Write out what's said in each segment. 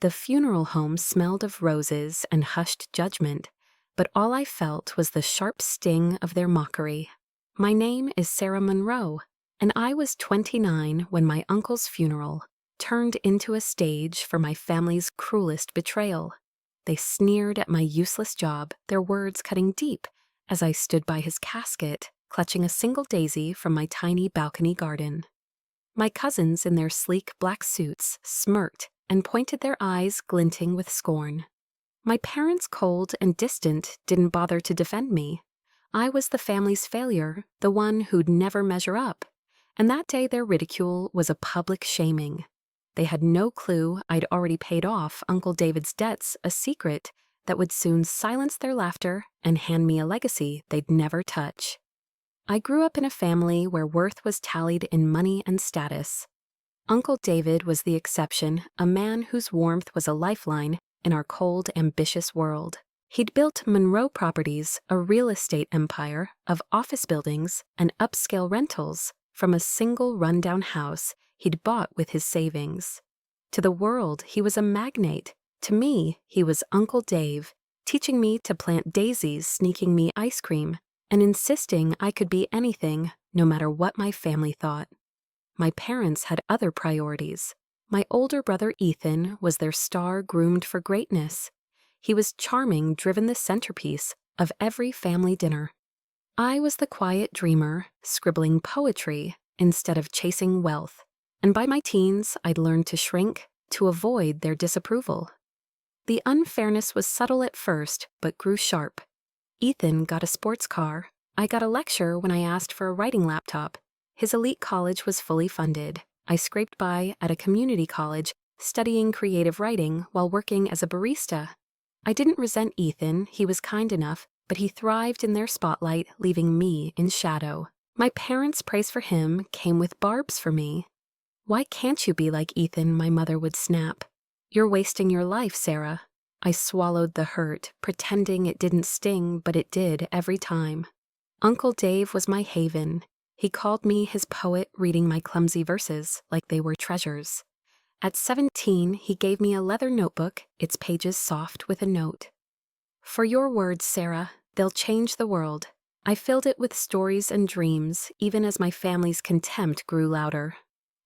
The funeral home smelled of roses and hushed judgment, but all I felt was the sharp sting of their mockery. My name is Sarah Monroe, and I was 29 when my uncle's funeral turned into a stage for my family's cruelest betrayal. They sneered at my useless job, their words cutting deep as I stood by his casket, clutching a single daisy from my tiny balcony garden. My cousins in their sleek black suits smirked and pointed their eyes glinting with scorn. My parents, cold and distant, didn't bother to defend me. I was the family's failure, the one who'd never measure up, and that day their ridicule was a public shaming. They had no clue I'd already paid off Uncle David's debts, a secret that would soon silence their laughter and hand me a legacy they'd never touch. I grew up in a family where worth was tallied in money and status. Uncle David was the exception, a man whose warmth was a lifeline in our cold, ambitious world. He'd built Monroe Properties, a real estate empire of office buildings and upscale rentals from a single rundown house he'd bought with his savings. To the world, he was a magnate. To me, he was Uncle Dave, teaching me to plant daisies, sneaking me ice cream, and insisting I could be anything, no matter what my family thought. My parents had other priorities. My older brother Ethan was their star, groomed for greatness. He was charming, driven the centerpiece of every family dinner. I was the quiet dreamer, scribbling poetry instead of chasing wealth. And by my teens, I'd learned to shrink, to avoid their disapproval. The unfairness was subtle at first, but grew sharp. Ethan got a sports car. I got a lecture when I asked for a writing laptop. His elite college was fully funded. I scraped by at a community college, studying creative writing while working as a barista. I didn't resent Ethan, he was kind enough, but he thrived in their spotlight, leaving me in shadow. My parents' praise for him came with barbs for me. "Why can't you be like Ethan?" my mother would snap. "You're wasting your life, Sarah." I swallowed the hurt, pretending it didn't sting, but it did every time. Uncle Dave was my haven. He called me his poet, reading my clumsy verses like they were treasures. At 17, he gave me a leather notebook, its pages soft with a note. "For your words, Sarah, they'll change the world." I filled it with stories and dreams, even as my family's contempt grew louder.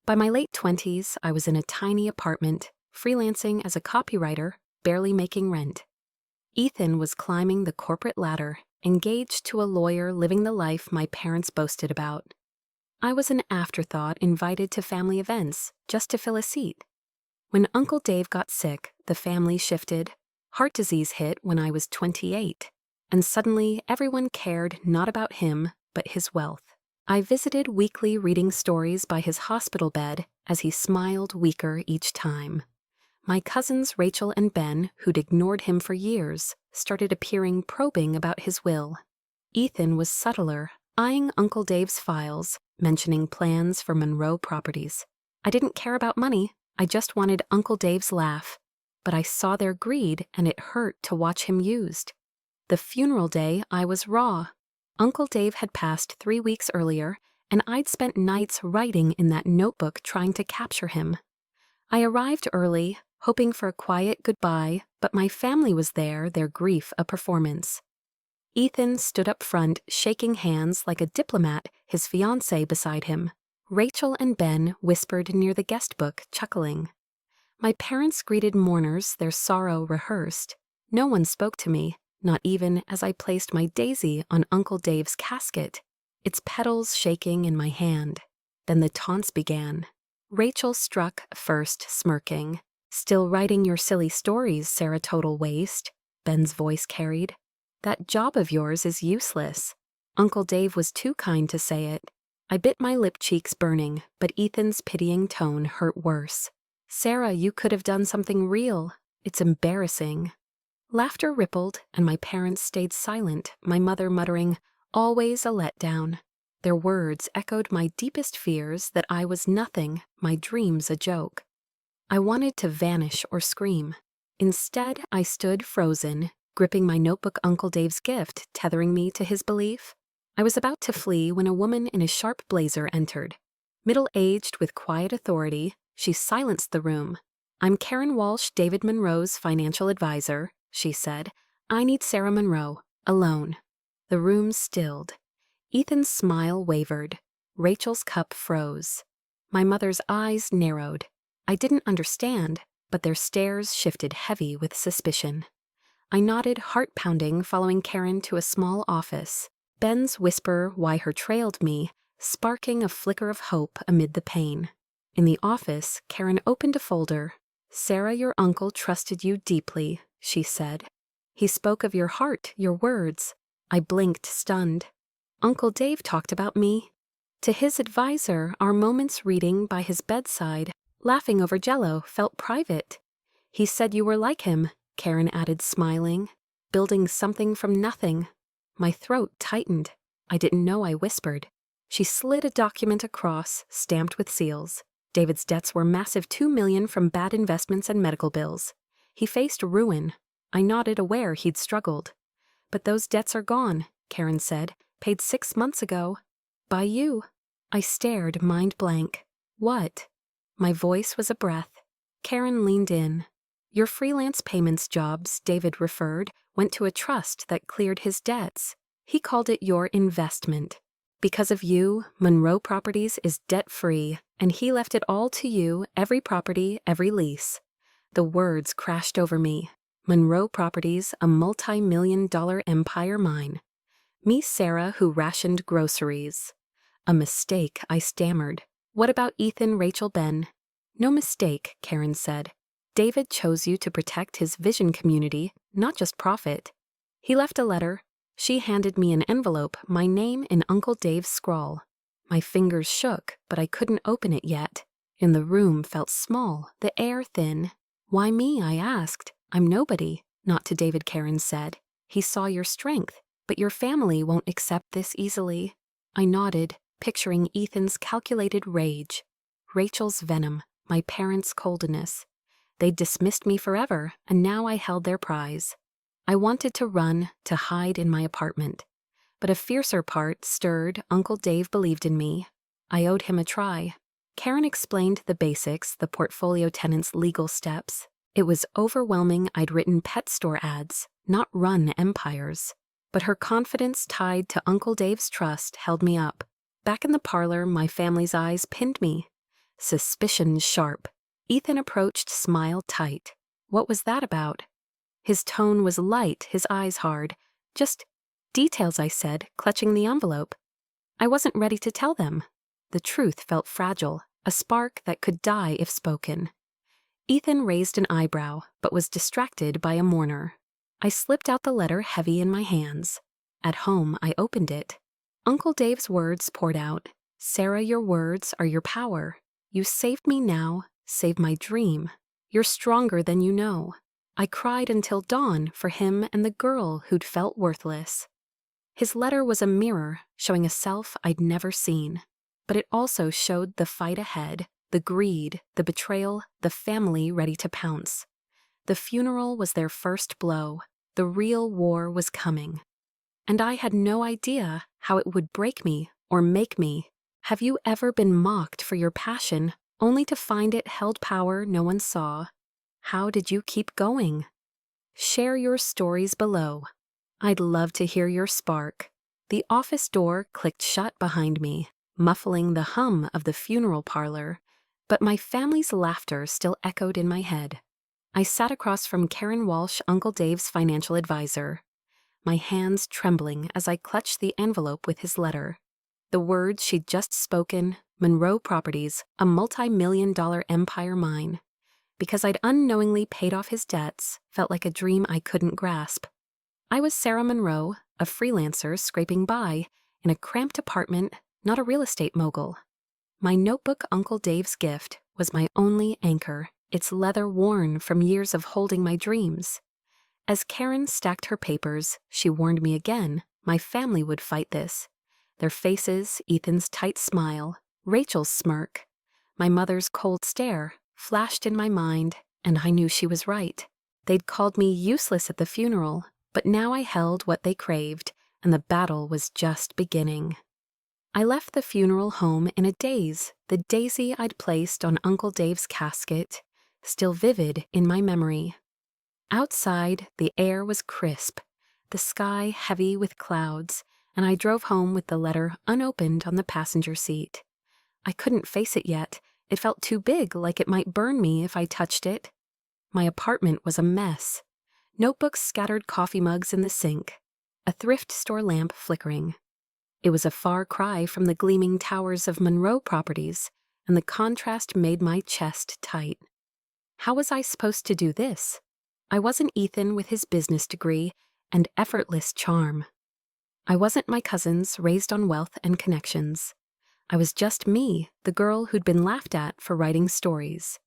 By my late 20s, I was in a tiny apartment, freelancing as a copywriter, barely making rent. Ethan was climbing the corporate ladder, engaged to a lawyer, living the life my parents boasted about. I was an afterthought, invited to family events, just to fill a seat. When Uncle Dave got sick, the family shifted. Heart disease hit when I was 28, and suddenly everyone cared not about him, but his wealth. I visited weekly, reading stories by his hospital bed as he smiled weaker each time. My cousins Rachel and Ben, who'd ignored him for years, started appearing, probing about his will. Ethan was subtler, eyeing Uncle Dave's files, mentioning plans for Monroe Properties. I didn't care about money, I just wanted Uncle Dave's laugh. But I saw their greed, and it hurt to watch him used. The funeral day, I was raw. Uncle Dave had passed 3 weeks earlier, and I'd spent nights writing in that notebook trying to capture him. I arrived early, hoping for a quiet goodbye, but my family was there, their grief a performance. Ethan stood up front, shaking hands like a diplomat, his fiancée beside him. Rachel and Ben whispered near the guest book, chuckling. My parents greeted mourners, their sorrow rehearsed. No one spoke to me, not even as I placed my daisy on Uncle Dave's casket, its petals shaking in my hand. Then the taunts began. Rachel struck first, smirking. "Still writing your silly stories, Sarah Total Waste," Ben's voice carried. "That job of yours is useless." Uncle Dave was too kind to say it. I bit my lip cheeks burning, but Ethan's pitying tone hurt worse. "Sarah, you could have done something real. It's embarrassing." Laughter rippled, and my parents stayed silent, my mother muttering, "Always a letdown." Their words echoed my deepest fears that I was nothing, my dreams a joke. I wanted to vanish or scream. Instead, I stood frozen, gripping my notebook, Uncle Dave's gift, tethering me to his belief. I was about to flee when a woman in a sharp blazer entered. Middle-aged with quiet authority, she silenced the room. "I'm Karen Walsh, David Monroe's financial advisor," she said. "I need Sarah Monroe, alone." The room stilled. Ethan's smile wavered. Rachel's cup froze. My mother's eyes narrowed. I didn't understand, but their stares shifted heavy with suspicion. I nodded, heart pounding, following Karen to a small office. Ben's whisper, "Why her," trailed me, sparking a flicker of hope amid the pain. In the office, Karen opened a folder. "Sarah, your uncle trusted you deeply," she said. "He spoke of your heart, your words." I blinked, stunned. Uncle Dave talked about me. To his advisor, our moments reading by his bedside, laughing over Jell-O, felt private. "He said you were like him," Karen added, smiling. "Building something from nothing." My throat tightened. I didn't know I whispered. She slid a document across, stamped with seals. David's debts were massive, $2 million from bad investments and medical bills. He faced ruin. I nodded, aware he'd struggled. "But those debts are gone," Karen said. "Paid 6 months ago. By you." I stared, mind blank. "What?" My voice was a breath. Karen leaned in. "Your freelance payments jobs," David referred, "went to a trust that cleared his debts. He called it your investment. Because of you, Monroe Properties is debt-free, and he left it all to you, every property, every lease." The words crashed over me. Monroe Properties, a multi-million-dollar empire mine. Me, Sarah, who rationed groceries. "A mistake," I stammered. "What about Ethan, Rachel, Ben?" "No mistake," Karen said. "David chose you to protect his vision community, not just profit." He left a letter. She handed me an envelope, my name in Uncle Dave's scrawl. My fingers shook, but I couldn't open it yet. In the room felt small, the air thin. "Why me?" I asked. "I'm nobody." "Not to David," Karen said. "He saw your strength, but your family won't accept this easily." I nodded, picturing Ethan's calculated rage, Rachel's venom, my parents' coldness. They'd dismissed me forever, and now I held their prize. I wanted to run, to hide in my apartment. But a fiercer part stirred. Uncle Dave believed in me. I owed him a try. Karen explained the basics, the portfolio tenant's legal steps. It was overwhelming. I'd written pet store ads, not run empires. But her confidence, tied to Uncle Dave's trust, held me up. Back in the parlor, my family's eyes pinned me. Suspicion sharp. Ethan approached, smile tight. "What was that about?" His tone was light, his eyes hard. "Just details," I said, clutching the envelope. I wasn't ready to tell them. The truth felt fragile, a spark that could die if spoken. Ethan raised an eyebrow, but was distracted by a mourner. I slipped out the letter, heavy in my hands. At home, I opened it. Uncle Dave's words poured out. "Sarah, your words are your power. You saved me now, save my dream. You're stronger than you know." I cried until dawn for him and the girl who'd felt worthless. His letter was a mirror, showing a self I'd never seen. But it also showed the fight ahead, the greed, the betrayal, the family ready to pounce. The funeral was their first blow. The real war was coming. And I had no idea how it would break me or make me. Have you ever been mocked for your passion, only to find it held power no one saw? How did you keep going? Share your stories below. I'd love to hear your spark. The office door clicked shut behind me, muffling the hum of the funeral parlor, but my family's laughter still echoed in my head. I sat across from Karen Walsh, Uncle Dave's financial advisor, my hands trembling as I clutched the envelope with his letter. The words she'd just spoken, Monroe Properties, a multi-million-dollar empire mine. Because I'd unknowingly paid off his debts, felt like a dream I couldn't grasp. I was Sarah Monroe, a freelancer scraping by, in a cramped apartment, not a real estate mogul. My notebook, Uncle Dave's gift, was my only anchor, its leather worn from years of holding my dreams. As Karen stacked her papers, she warned me again, my family would fight this. Their faces, Ethan's tight smile, Rachel's smirk, my mother's cold stare, flashed in my mind, and I knew she was right. They'd called me useless at the funeral, but now I held what they craved, and the battle was just beginning. I left the funeral home in a daze, the daisy I'd placed on Uncle Dave's casket, still vivid in my memory. Outside, the air was crisp, the sky heavy with clouds, and I drove home with the letter unopened on the passenger seat. I couldn't face it yet. It felt too big, like it might burn me if I touched it. My apartment was a mess. Notebooks scattered, coffee mugs in the sink, a thrift store lamp flickering. It was a far cry from the gleaming towers of Monroe properties, and the contrast made my chest tight. How was I supposed to do this? I wasn't Ethan with his business degree and effortless charm. I wasn't my cousins raised on wealth and connections. I was just me, the girl who'd been laughed at for writing stories.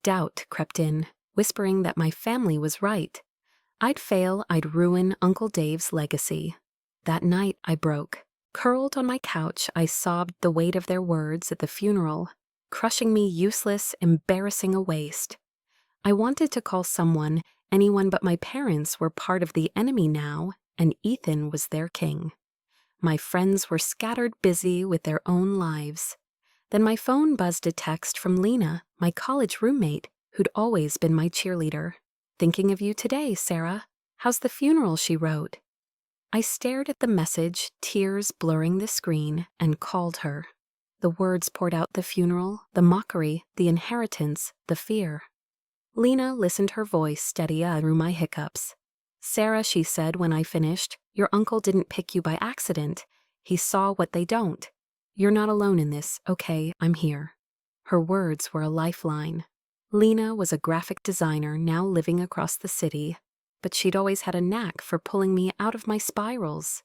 Doubt crept in, whispering that my family was right. I'd fail, I'd ruin Uncle Dave's legacy. That night I broke. Curled on my couch, I sobbed the weight of their words at the funeral, crushing me useless, embarrassing a waste. I wanted to call someone, anyone but my parents were part of the enemy now, and Ethan was their king. My friends were scattered busy with their own lives. Then my phone buzzed a text from Lena, my college roommate, who'd always been my cheerleader. "Thinking of you today, Sarah. How's the funeral?" she wrote. I stared at the message, tears blurring the screen, and called her. The words poured out: the funeral, the mockery, the inheritance, the fear. Lena listened, her voice steady through my hiccups. "Sarah," she said when I finished, "your uncle didn't pick you by accident. He saw what they don't. You're not alone in this, okay? I'm here." Her words were a lifeline. Lena was a graphic designer now living across the city, but she'd always had a knack for pulling me out of my spirals.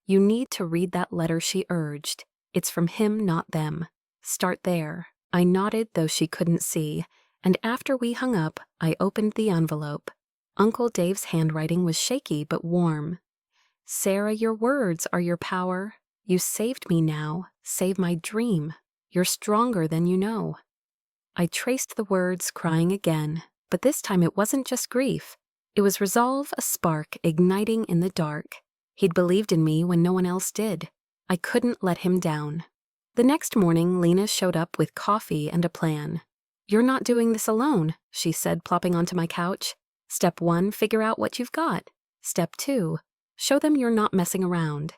"You need to read that letter," she urged. "It's from him, not them. Start there." I nodded, though she couldn't see, and after we hung up, I opened the envelope. Uncle Dave's handwriting was shaky but warm. "Sarah, your words are your power. You saved me now. Save my dream. You're stronger than you know." I traced the words, crying again, but this time it wasn't just grief. It was resolve, a spark igniting in the dark. He'd believed in me when no one else did. I couldn't let him down. The next morning, Lena showed up with coffee and a plan. "You're not doing this alone," she said, plopping onto my couch. "Step 1, figure out what you've got. Step 2, show them you're not messing around."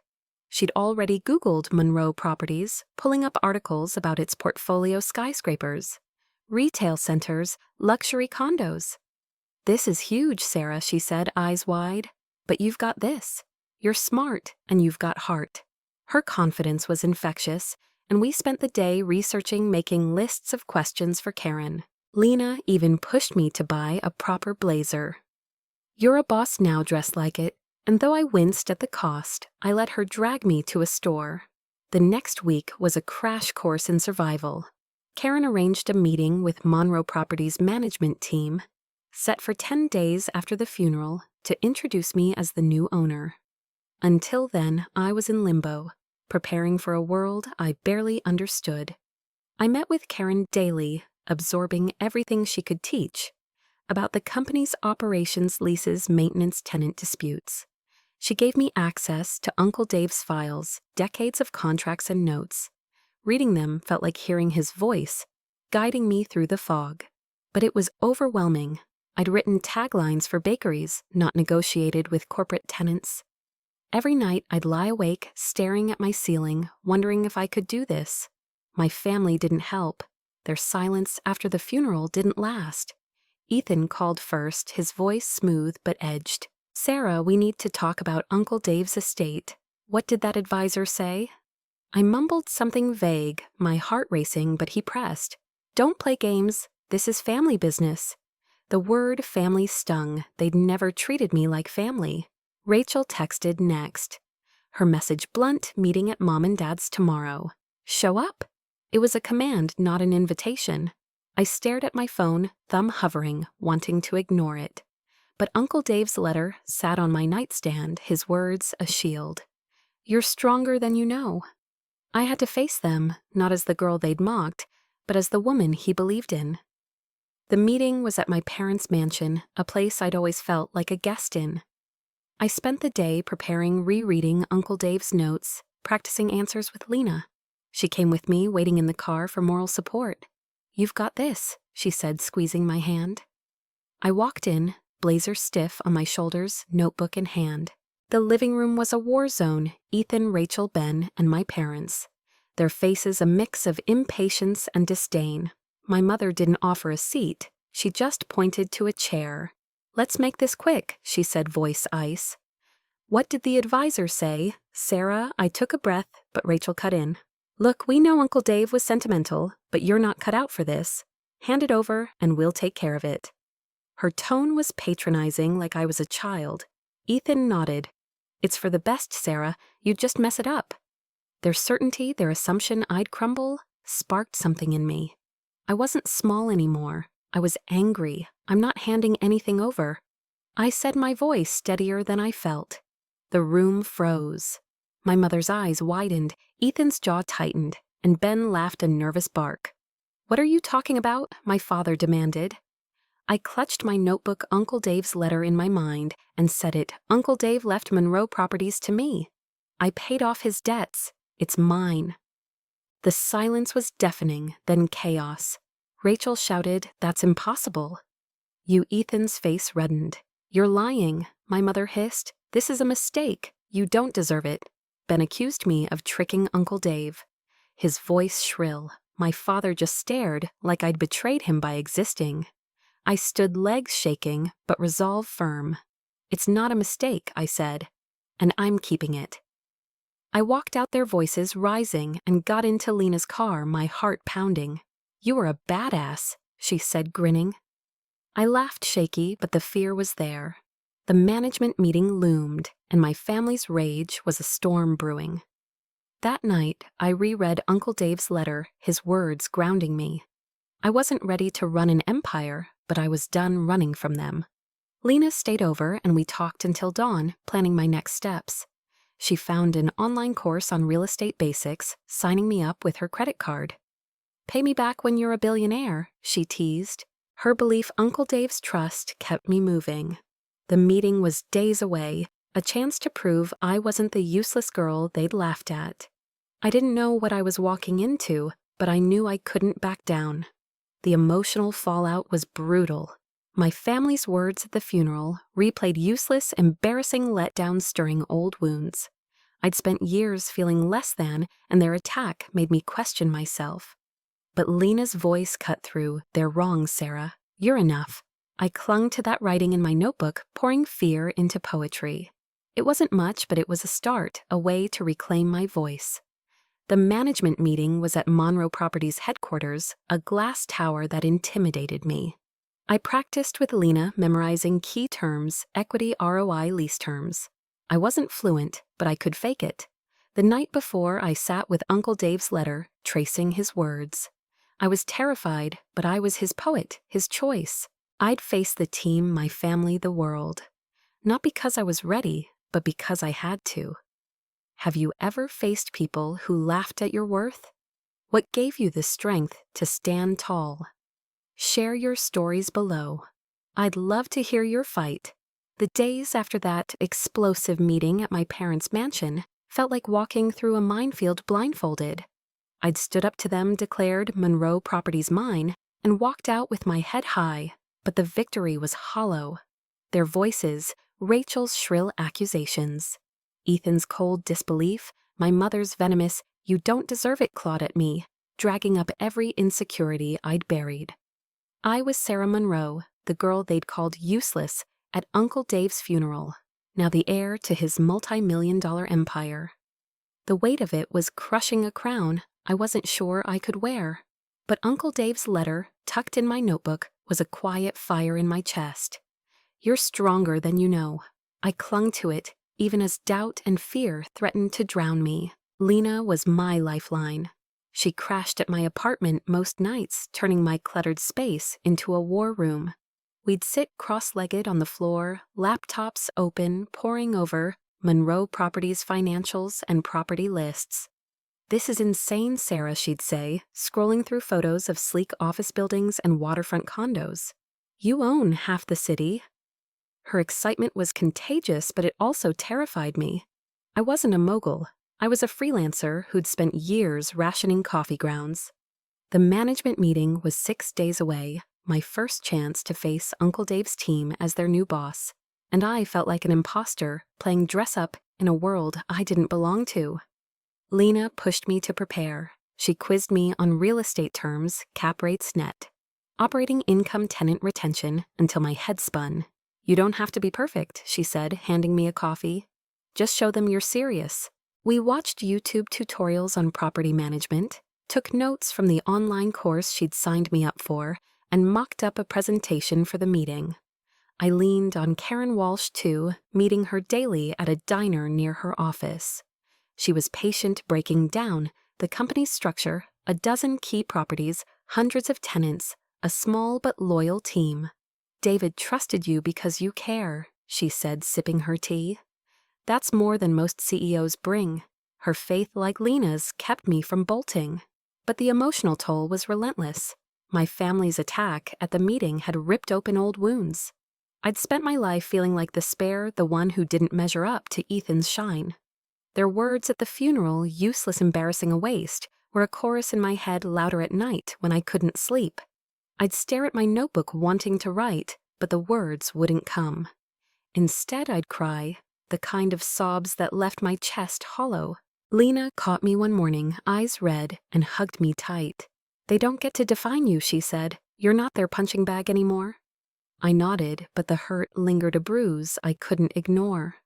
She'd already Googled Monroe properties, pulling up articles about its portfolio skyscrapers, retail centers, luxury condos. "This is huge, Sarah," she said, eyes wide. "But you've got this. You're smart, and you've got heart." Her confidence was infectious, and we spent the day researching, making lists of questions for Karen. Lena even pushed me to buy a proper blazer. "You're a boss now, dress like it." And though I winced at the cost, I let her drag me to a store. The next week was a crash course in survival. Karen arranged a meeting with Monroe Properties' management team, set for 10 days after the funeral, to introduce me as the new owner. Until then, I was in limbo, preparing for a world I barely understood. I met with Karen daily, absorbing everything she could teach about the company's operations, leases, maintenance, tenant disputes. She gave me access to Uncle Dave's files, decades of contracts and notes. Reading them felt like hearing his voice, guiding me through the fog. But it was overwhelming. I'd written taglines for bakeries, not negotiated with corporate tenants. Every night I'd lie awake, staring at my ceiling, wondering if I could do this. My family didn't help. Their silence after the funeral didn't last. Ethan called first, his voice smooth but edged. "Sarah, we need to talk about Uncle Dave's estate." What did that advisor say? I mumbled something vague, my heart racing, but he pressed. "Don't play games. This is family business." The word family stung. They'd never treated me like family. Rachel texted next. Her message blunt: "Meeting at Mom and Dad's tomorrow. Show up." It was a command, not an invitation. I stared at my phone, thumb hovering, wanting to ignore it. But Uncle Dave's letter sat on my nightstand, his words a shield. "You're stronger than you know." I had to face them, not as the girl they'd mocked, but as the woman he believed in. The meeting was at my parents' mansion, a place I'd always felt like a guest in. I spent the day preparing, rereading Uncle Dave's notes, practicing answers with Lena. She came with me, waiting in the car for moral support. "You've got this," she said, squeezing my hand. I walked in, blazer stiff on my shoulders, notebook in hand. The living room was a war zone, Ethan, Rachel, Ben, and my parents. Their faces a mix of impatience and disdain. My mother didn't offer a seat. She just pointed to a chair. "Let's make this quick," she said, voice ice. "What did the advisor say?" "Sarah," I took a breath, but Rachel cut in. "Look, we know Uncle Dave was sentimental, but you're not cut out for this. Hand it over, and we'll take care of it." Her tone was patronizing, like I was a child. Ethan nodded. "It's for the best, Sarah. You'd just mess it up." Their certainty, their assumption I'd crumble, sparked something in me. I wasn't small anymore. I was angry. "I'm not handing anything over." I said, my voice steadier than I felt. The room froze. My mother's eyes widened, Ethan's jaw tightened, and Ben laughed a nervous bark. "What are you talking about?" my father demanded. I clutched my notebook, Uncle Dave's letter in my mind, and said it. "Uncle Dave left Monroe Properties to me. I paid off his debts. It's mine." The silence was deafening, then chaos. Rachel shouted, "That's impossible." Ethan's face reddened. "You're lying," my mother hissed. "This is a mistake. You don't deserve it." Ben accused me of tricking Uncle Dave. His voice shrill. My father just stared, like I'd betrayed him by existing. I stood, legs shaking, but resolve firm. "It's not a mistake," I said, "and I'm keeping it." I walked out, their voices rising, and got into Lena's car, my heart pounding. "You are a badass," she said, grinning. I laughed, shaky, but the fear was there. The management meeting loomed, and my family's rage was a storm brewing. That night, I reread Uncle Dave's letter, his words grounding me. I wasn't ready to run an empire, but I was done running from them. Lena stayed over, and we talked until dawn, planning my next steps. She found an online course on real estate basics, signing me up with her credit card. "Pay me back when you're a billionaire," she teased. Her belief, Uncle Dave's trust, kept me moving. The meeting was days away, a chance to prove I wasn't the useless girl they'd laughed at. I didn't know what I was walking into, but I knew I couldn't back down. The emotional fallout was brutal. My family's words at the funeral replayed useless, embarrassing letdowns stirring old wounds. I'd spent years feeling less than, and their attack made me question myself. But Lena's voice cut through. "They're wrong, Sarah. You're enough." I clung to that writing in my notebook, pouring fear into poetry. It wasn't much, but it was a start, a way to reclaim my voice. The management meeting was at Monroe Properties headquarters, a glass tower that intimidated me. I practiced with Lena, memorizing key terms, equity, ROI, lease terms. I wasn't fluent, but I could fake it. The night before, I sat with Uncle Dave's letter, tracing his words. I was terrified, but I was his poet, his choice. I'd face the team, my family, the world. Not because I was ready, but because I had to. Have you ever faced people who laughed at your worth? What gave you the strength to stand tall? Share your stories below. I'd love to hear your fight. The days after that explosive meeting at my parents' mansion felt like walking through a minefield blindfolded. I'd stood up to them, declared Monroe Properties mine, and walked out with my head high, but the victory was hollow. Their voices, Rachel's shrill accusations, Ethan's cold disbelief, my mother's venomous, "You don't deserve it," clawed at me, dragging up every insecurity I'd buried. I was Sarah Monroe, the girl they'd called useless at Uncle Dave's funeral, now the heir to his multi-million-dollar empire. The weight of it was crushing a crown I wasn't sure I could wear. But Uncle Dave's letter, tucked in my notebook, was a quiet fire in my chest. "You're stronger than you know." I clung to it, even as doubt and fear threatened to drown me. Lena was my lifeline. She crashed at my apartment most nights, turning my cluttered space into a war room. We'd sit cross-legged on the floor, laptops open, poring over Monroe Properties financials and property lists. "This is insane, Sarah," she'd say, scrolling through photos of sleek office buildings and waterfront condos. "You own half the city." Her excitement was contagious, but it also terrified me. I wasn't a mogul. I was a freelancer who'd spent years rationing coffee grounds. The management meeting was 6 days away, my first chance to face Uncle Dave's team as their new boss, and I felt like an imposter playing dress-up in a world I didn't belong to. Lena pushed me to prepare. She quizzed me on real estate terms, cap rates net, operating income tenant retention until my head spun. "You don't have to be perfect," she said, handing me a coffee. "Just show them you're serious." We watched YouTube tutorials on property management, took notes from the online course she'd signed me up for, and mocked up a presentation for the meeting. I leaned on Karen Walsh too, meeting her daily at a diner near her office. She was patient breaking down the company's structure, a dozen key properties, hundreds of tenants, a small but loyal team. "David trusted you because you care," she said, sipping her tea. "That's more than most CEOs bring." Her faith, like Lena's, kept me from bolting. But the emotional toll was relentless. My family's attack at the meeting had ripped open old wounds. I'd spent my life feeling like the spare, the one who didn't measure up to Ethan's shine. Their words at the funeral, useless, embarrassing a waste, were a chorus in my head louder at night when I couldn't sleep. I'd stare at my notebook wanting to write, but the words wouldn't come. Instead, I'd cry, the kind of sobs that left my chest hollow. Lena caught me one morning, eyes red, and hugged me tight. "They don't get to define you," she said. "You're not their punching bag anymore." I nodded, but the hurt lingered, a bruise I couldn't ignore.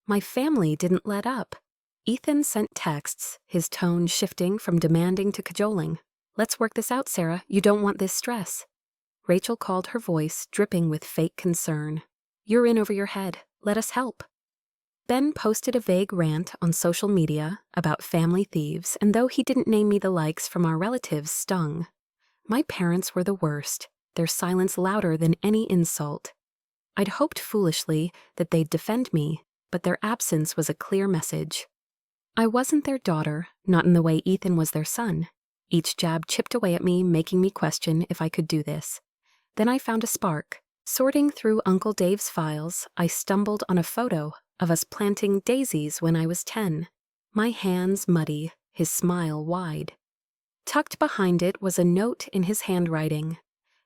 My family didn't let up. Ethan sent texts, his tone shifting from demanding to cajoling. "Let's work this out, Sarah. You don't want this stress." Rachel called, her voice dripping with fake concern. "You're in over your head. Let us help." Ben posted a vague rant on social media about family thieves, and though he didn't name me, the likes from our relatives stung. My parents were the worst, their silence louder than any insult. I'd hoped foolishly that they'd defend me, but their absence was a clear message. I wasn't their daughter, not in the way Ethan was their son. Each jab chipped away at me, making me question if I could do this. Then I found a spark. Sorting through Uncle Dave's files, I stumbled on a photo of us planting daisies when I was 10. My hands muddy, his smile wide. Tucked behind it was a note in his handwriting.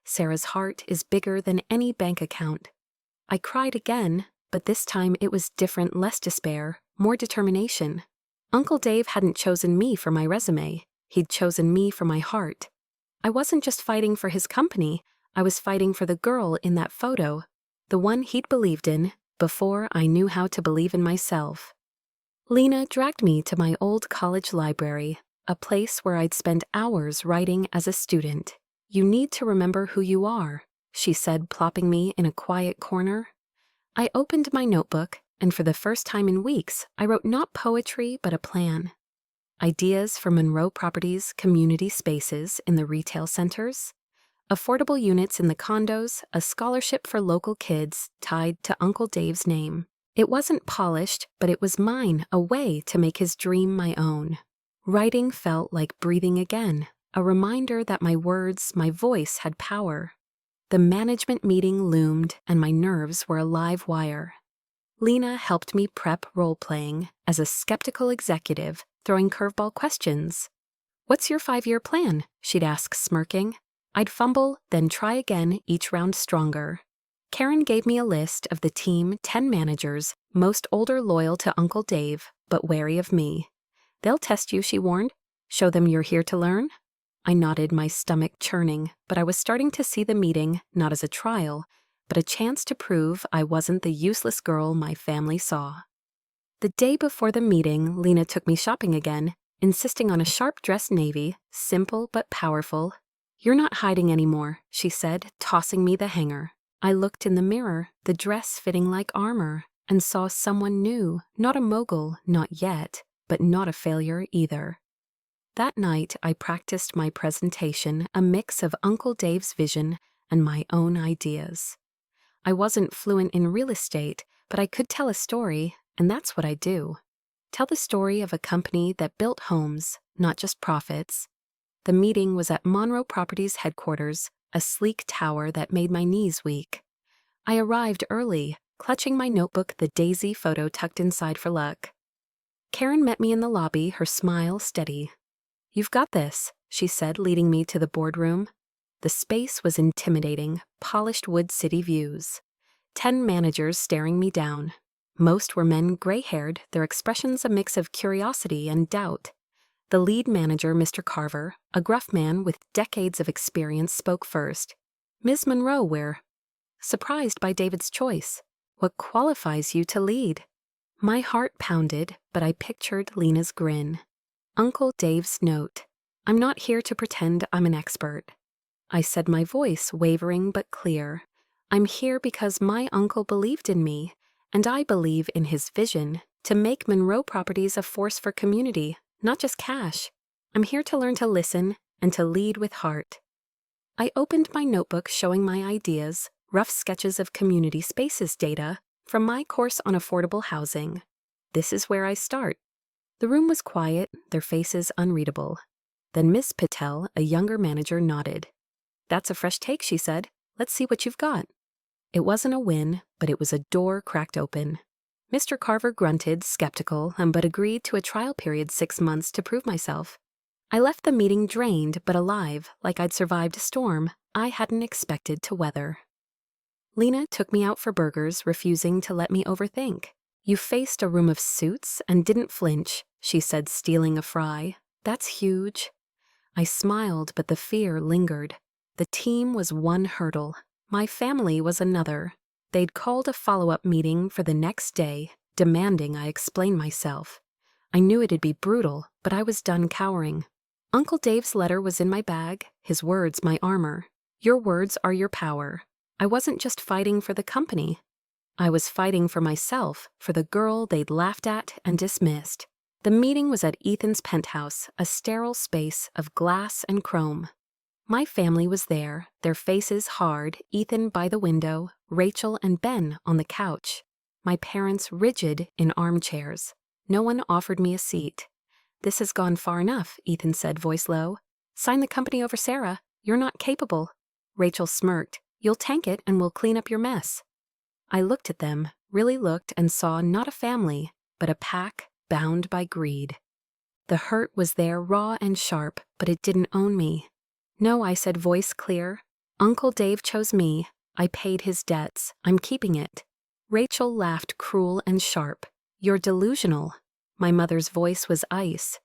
"Sarah's heart is bigger than any bank account." I cried again, but this time it was different, less despair, more determination. Uncle Dave hadn't chosen me for my resume. He'd chosen me for my heart. I wasn't just fighting for his company, I was fighting for the girl in that photo, the one he'd believed in before I knew how to believe in myself. Lena dragged me to my old college library, a place where I'd spent hours writing as a student. "You need to remember who you are," she said, plopping me in a quiet corner. I opened my notebook, and for the first time in weeks, I wrote not poetry but a plan. Ideas for Monroe Properties community spaces in the retail centers, affordable units in the condos, a scholarship for local kids tied to Uncle Dave's name. It wasn't polished, but it was mine, a way to make his dream my own. Writing felt like breathing again, a reminder that my words, my voice had power. The management meeting loomed, and my nerves were a live wire. Lena helped me prep role-playing as a skeptical executive, throwing curveball questions. "What's your 5-year plan?" she'd ask, smirking. I'd fumble, then try again, each round stronger. Karen gave me a list of the team, 10 managers, most older, loyal to Uncle Dave, but wary of me. "They'll test you," she warned. "Show them you're here to learn." I nodded, my stomach churning, but I was starting to see the meeting not as a trial, but a chance to prove I wasn't the useless girl my family saw. The day before the meeting, Lena took me shopping again, insisting on a sharp-dressed navy, simple but powerful. "You're not hiding anymore," she said, tossing me the hanger. I looked in the mirror, the dress fitting like armor, and saw someone new, not a mogul, not yet, but not a failure either. That night, I practiced my presentation, a mix of Uncle Dave's vision and my own ideas. I wasn't fluent in real estate, but I could tell a story, and that's what I do. Tell the story of a company that built homes, not just profits. The meeting was at Monroe Properties headquarters, a sleek tower that made my knees weak. I arrived early, clutching my notebook, the daisy photo tucked inside for luck. Karen met me in the lobby, her smile steady. "You've got this," she said, leading me to the boardroom. The space was intimidating, polished wood city views. 10 managers staring me down. Most were men gray-haired, their expressions a mix of curiosity and doubt. The lead manager, Mr. Carver, a gruff man with decades of experience, spoke first. "Ms. Monroe, we're surprised by David's choice. What qualifies you to lead?" My heart pounded, but I pictured Lena's grin. Uncle Dave's note. "I'm not here to pretend I'm an expert." I said, my voice wavering but clear. "I'm here because my uncle believed in me, and I believe in his vision to make Monroe Properties a force for community, not just cash. I'm here to learn to listen and to lead with heart." I opened my notebook showing my ideas, rough sketches of community spaces data from my course on affordable housing. This is where I start. The room was quiet, their faces unreadable. Then Miss Patel, a younger manager, nodded. "That's a fresh take," she said. "Let's see what you've got." It wasn't a win, but it was a door cracked open. Mr. Carver grunted, skeptical, but agreed to a trial period 6 months to prove myself. I left the meeting drained but alive, like I'd survived a storm I hadn't expected to weather. Lena took me out for burgers, refusing to let me overthink. "You faced a room of suits and didn't flinch," she said, stealing a fry. "That's huge." I smiled, but the fear lingered. The team was one hurdle. My family was another. They'd called a follow-up meeting for the next day, demanding I explain myself. I knew it'd be brutal, but I was done cowering. Uncle Dave's letter was in my bag, his words my armor. "Your words are your power." I wasn't just fighting for the company. I was fighting for myself, for the girl they'd laughed at and dismissed. The meeting was at Ethan's penthouse, a sterile space of glass and chrome. My family was there, their faces hard, Ethan by the window, Rachel and Ben on the couch. My parents rigid in armchairs. No one offered me a seat. "This has gone far enough," Ethan said, voice low. "Sign the company over Sarah. You're not capable." Rachel smirked. "You'll tank it and we'll clean up your mess." I looked at them, really looked, and saw not a family, but a pack bound by greed. The hurt was there, raw and sharp, but it didn't own me. "No," I said, voice clear. "Uncle Dave chose me. I paid his debts. I'm keeping it." Rachel laughed, cruel and sharp. "You're delusional." My mother's voice was ice.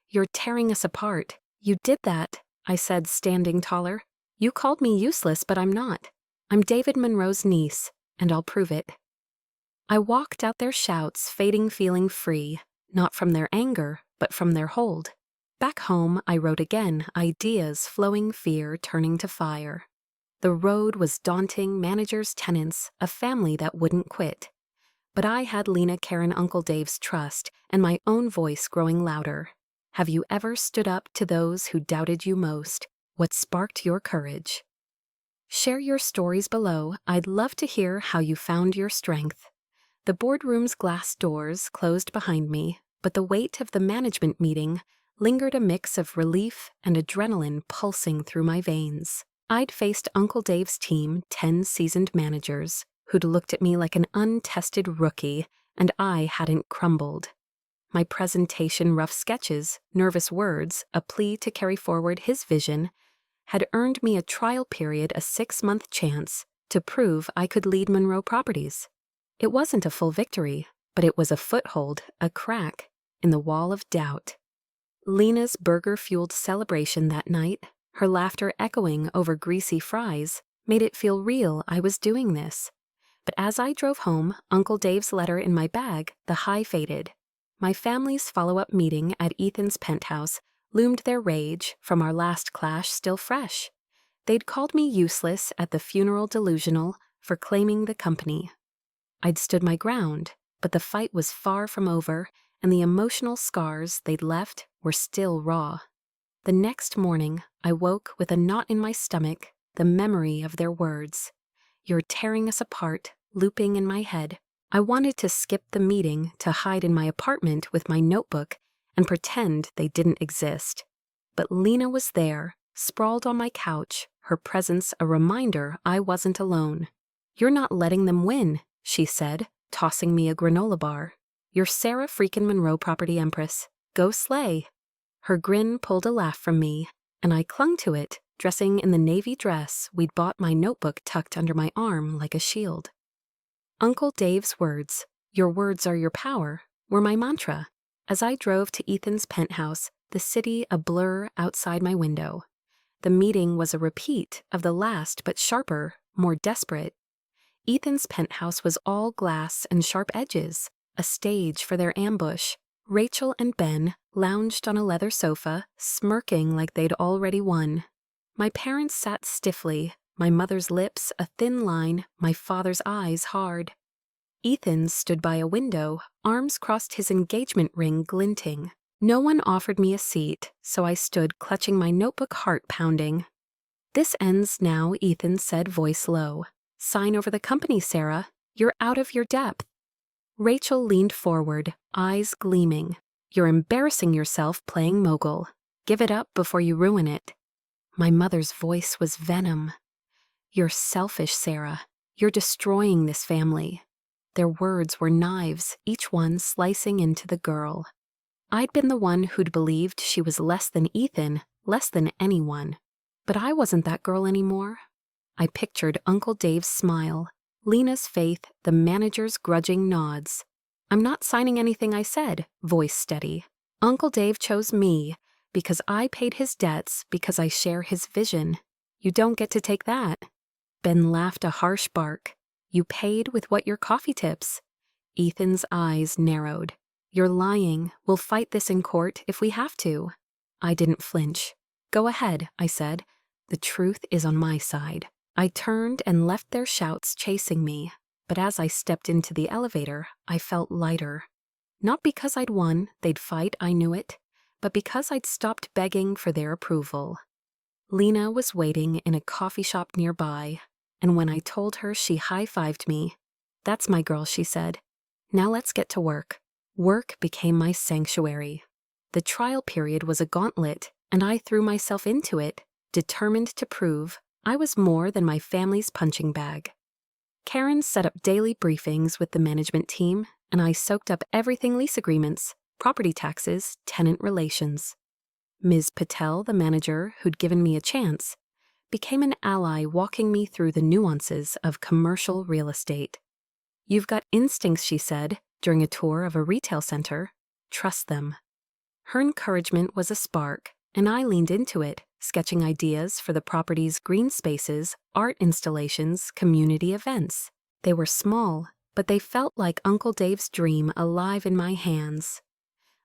"You're tearing us apart. You did that," I said, standing taller. "You called me useless, but I'm not. I'm David Monroe's niece, and I'll prove it." I walked out their shouts, fading feeling free, not from their anger, but from their hold. Back home, I wrote again, ideas flowing, fear turning to fire. The road was daunting, managers, tenants, a family that wouldn't quit. But I had Lena, Karen, Uncle Dave's trust, and my own voice growing louder. Have you ever stood up to those who doubted you most? What sparked your courage? Share your stories below. I'd love to hear how you found your strength. The boardroom's glass doors closed behind me, but the weight of the management meeting lingered, a mix of relief and adrenaline pulsing through my veins. I'd faced Uncle Dave's team, 10 seasoned managers, who'd looked at me like an untested rookie, and I hadn't crumbled. My presentation, rough sketches, nervous words, a plea to carry forward his vision, had earned me a trial period, a 6-month chance to prove I could lead Monroe Properties. It wasn't a full victory, but it was a foothold, a crack in the wall of doubt. Lena's burger-fueled celebration that night, her laughter echoing over greasy fries, made it feel real I was doing this. But as I drove home, Uncle Dave's letter in my bag, the high faded. My family's follow-up meeting at Ethan's penthouse loomed, their rage from our last clash still fresh. They'd called me useless at the funeral, delusional for claiming the company. I'd stood my ground, but the fight was far from over, and the emotional scars they'd left were still raw. The next morning, I woke with a knot in my stomach, the memory of their words. "You're tearing us apart," looping in my head. I wanted to skip the meeting, to hide in my apartment with my notebook and pretend they didn't exist. But Lena was there, sprawled on my couch, her presence a reminder I wasn't alone. "You're not letting them win," she said, tossing me a granola bar. "You're Sarah freakin' Monroe Property Empress. Go slay." Her grin pulled a laugh from me, and I clung to it, dressing in the navy dress we'd bought, my notebook tucked under my arm like a shield. Uncle Dave's words, "Your words are your power," were my mantra. As I drove to Ethan's penthouse, the city a blur outside my window. The meeting was a repeat of the last, but sharper, more desperate. Ethan's penthouse was all glass and sharp edges, a stage for their ambush. Rachel and Ben lounged on a leather sofa, smirking like they'd already won. My parents sat stiffly, my mother's lips a thin line, my father's eyes hard. Ethan stood by a window, arms crossed, his engagement ring glinting. No one offered me a seat, so I stood clutching my notebook, heart pounding. "This ends now," Ethan said, voice low. "Sign over the company, Sarah. You're out of your depth." Rachel leaned forward, eyes gleaming. "You're embarrassing yourself playing mogul. Give it up before you ruin it." My mother's voice was venom. "You're selfish, Sarah. You're destroying this family." Their words were knives, each one slicing into the girl. I'd been the one who'd believed she was less than Ethan, less than anyone. But I wasn't that girl anymore. I pictured Uncle Dave's smile, Lena's faith, the manager's grudging nods. "I'm not signing anything," I said, voice steady. "Uncle Dave chose me because I paid his debts, because I share his vision. You don't get to take that." Ben laughed a harsh bark. "You paid with what, your coffee tips?" Ethan's eyes narrowed. "You're lying. We'll fight this in court if we have to." I didn't flinch. "Go ahead," I said. "The truth is on my side." I turned and left their shouts chasing me, but as I stepped into the elevator, I felt lighter. Not because I'd won, they'd fight, I knew it, but because I'd stopped begging for their approval. Lena was waiting in a coffee shop nearby, and when I told her, she high-fived me. "That's my girl," she said. "Now let's get to work." Work became my sanctuary. The trial period was a gauntlet, and I threw myself into it, determined to prove I was more than my family's punching bag. Karen set up daily briefings with the management team, and I soaked up everything: lease agreements, property taxes, tenant relations. Ms. Patel, the manager who'd given me a chance, became an ally, walking me through the nuances of commercial real estate. "You've got instincts," she said during a tour of a retail center. "Trust them." Her encouragement was a spark, and I leaned into it, sketching ideas for the property's green spaces, art installations, community events. They were small, but they felt like Uncle Dave's dream alive in my hands.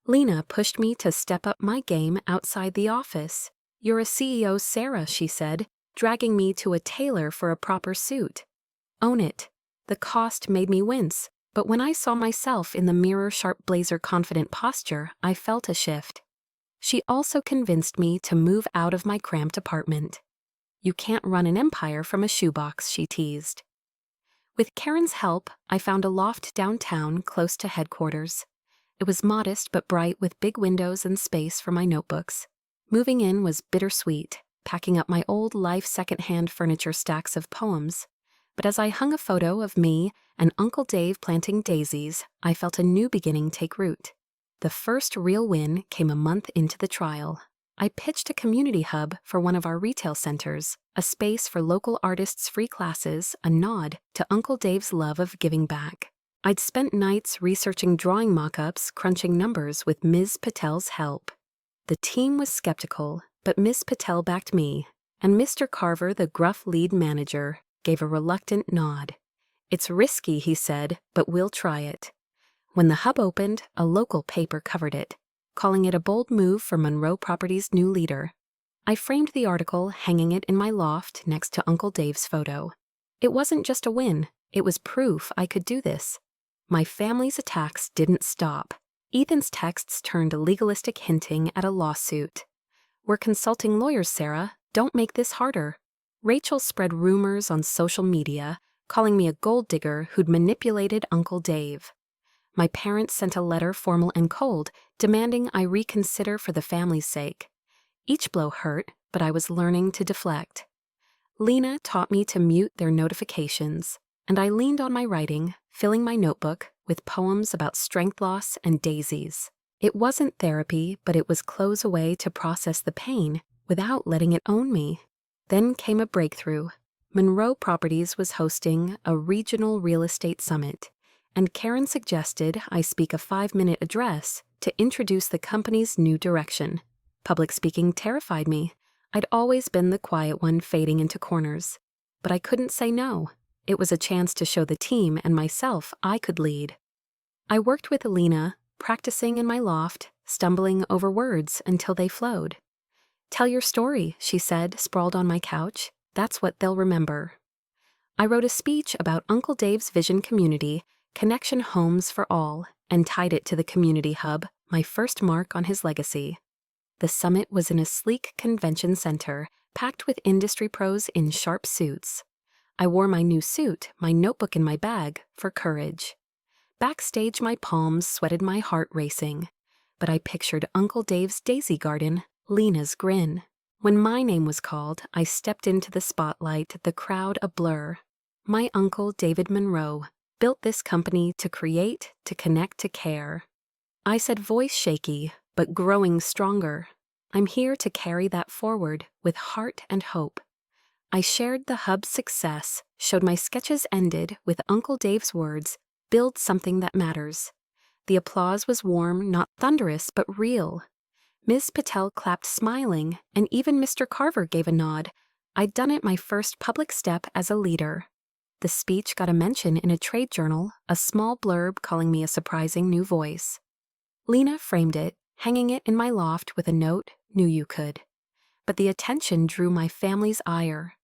Lena pushed me to step up my game outside the office. "You're a CEO, Sarah," she said, dragging me to a tailor for a proper suit. "Own it." The cost made me wince, but when I saw myself in the mirror, sharp blazer, confident posture, I felt a shift. She also convinced me to move out of my cramped apartment. "You can't run an empire from a shoebox," she teased. With Karen's help, I found a loft downtown close to headquarters. It was modest but bright, with big windows and space for my notebooks. Moving in was bittersweet, packing up my old life secondhand furniture, stacks of poems. But as I hung a photo of me and Uncle Dave planting daisies, I felt a new beginning take root. The first real win came a month into the trial. I pitched a community hub for one of our retail centers, a space for local artists, free classes, a nod to Uncle Dave's love of giving back. I'd spent nights researching drawing mock-ups, crunching numbers with Ms. Patel's help. The team was skeptical, but Ms. Patel backed me, and Mr. Carver, the gruff lead manager, gave a reluctant nod. "It's risky," he said, "but we'll try it." When the hub opened, a local paper covered it, calling it a bold move for Monroe Properties' new leader. I framed the article, hanging it in my loft next to Uncle Dave's photo. It wasn't just a win, it was proof I could do this. My family's attacks didn't stop. Ethan's texts turned legalistic, hinting at a lawsuit. "We're consulting lawyers, Sarah. Don't make this harder." Rachel spread rumors on social media, calling me a gold digger who'd manipulated Uncle Dave. My parents sent a letter, formal and cold, demanding I reconsider for the family's sake. Each blow hurt, but I was learning to deflect. Lena taught me to mute their notifications, and I leaned on my writing, filling my notebook with poems about strength loss and daisies. It wasn't therapy, but it was close away to process the pain without letting it own me. Then came a breakthrough. Monroe Properties was hosting a regional real estate summit, and Karen suggested I speak a 5-minute address to introduce the company's new direction. Public speaking terrified me. I'd always been the quiet one fading into corners. But I couldn't say no. It was a chance to show the team and myself I could lead. I worked with Alina, practicing in my loft, stumbling over words until they flowed. "Tell your story," she said, sprawled on my couch. "That's what they'll remember." I wrote a speech about Uncle Dave's vision community, Connection Homes for All, and tied it to the community hub, my first mark on his legacy. The summit was in a sleek convention center, packed with industry pros in sharp suits. I wore my new suit, my notebook in my bag, for courage. Backstage, my palms sweated, my heart racing. But I pictured Uncle Dave's daisy garden, Lena's grin. When my name was called, I stepped into the spotlight, the crowd a blur. My uncle, David Monroe, built this company to create, to connect, to care. I said, voice shaky, but growing stronger. I'm here to carry that forward with heart and hope. I shared the hub's success, showed my sketches ended with Uncle Dave's words, "Build something that matters." The applause was warm, not thunderous, but real. Ms. Patel clapped smiling, and even Mr. Carver gave a nod. I'd done it, my first public step as a leader. The speech got a mention in a trade journal, a small blurb calling me a surprising new voice. Lena framed it, hanging it in my loft with a note, "Knew you could." But the attention drew my family's ire.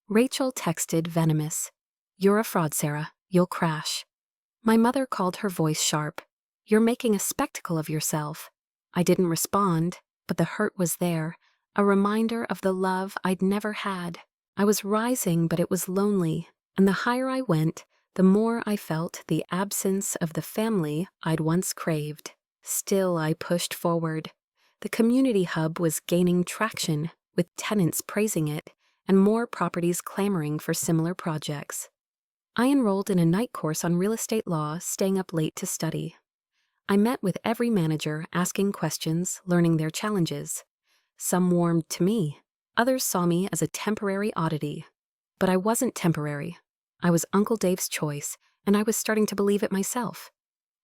Rachel texted venomous, "You're a fraud, Sarah. You'll crash." My mother called, her voice sharp, "You're making a spectacle of yourself." I didn't respond, but the hurt was there, a reminder of the love I'd never had. I was rising, but it was lonely, and the higher I went, the more I felt the absence of the family I'd once craved. Still, I pushed forward. The community hub was gaining traction, with tenants praising it, and more properties clamoring for similar projects. I enrolled in a night course on real estate law, staying up late to study. I met with every manager, asking questions, learning their challenges. Some warmed to me. Others saw me as a temporary oddity. But I wasn't temporary. I was Uncle Dave's choice, and I was starting to believe it myself.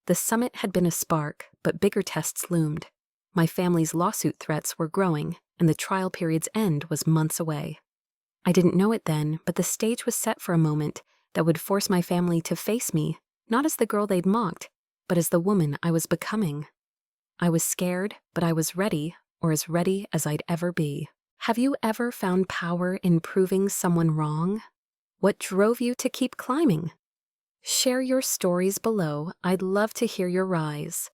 The summit had been a spark, but bigger tests loomed. My family's lawsuit threats were growing, and the trial period's end was months away. I didn't know it then, but the stage was set for a moment that would force my family to face me, not as the girl they'd mocked, but as the woman I was becoming. I was scared, but I was ready, or as ready as I'd ever be. Have you ever found power in proving someone wrong? What drove you to keep climbing? Share your stories below. I'd love to hear your rise.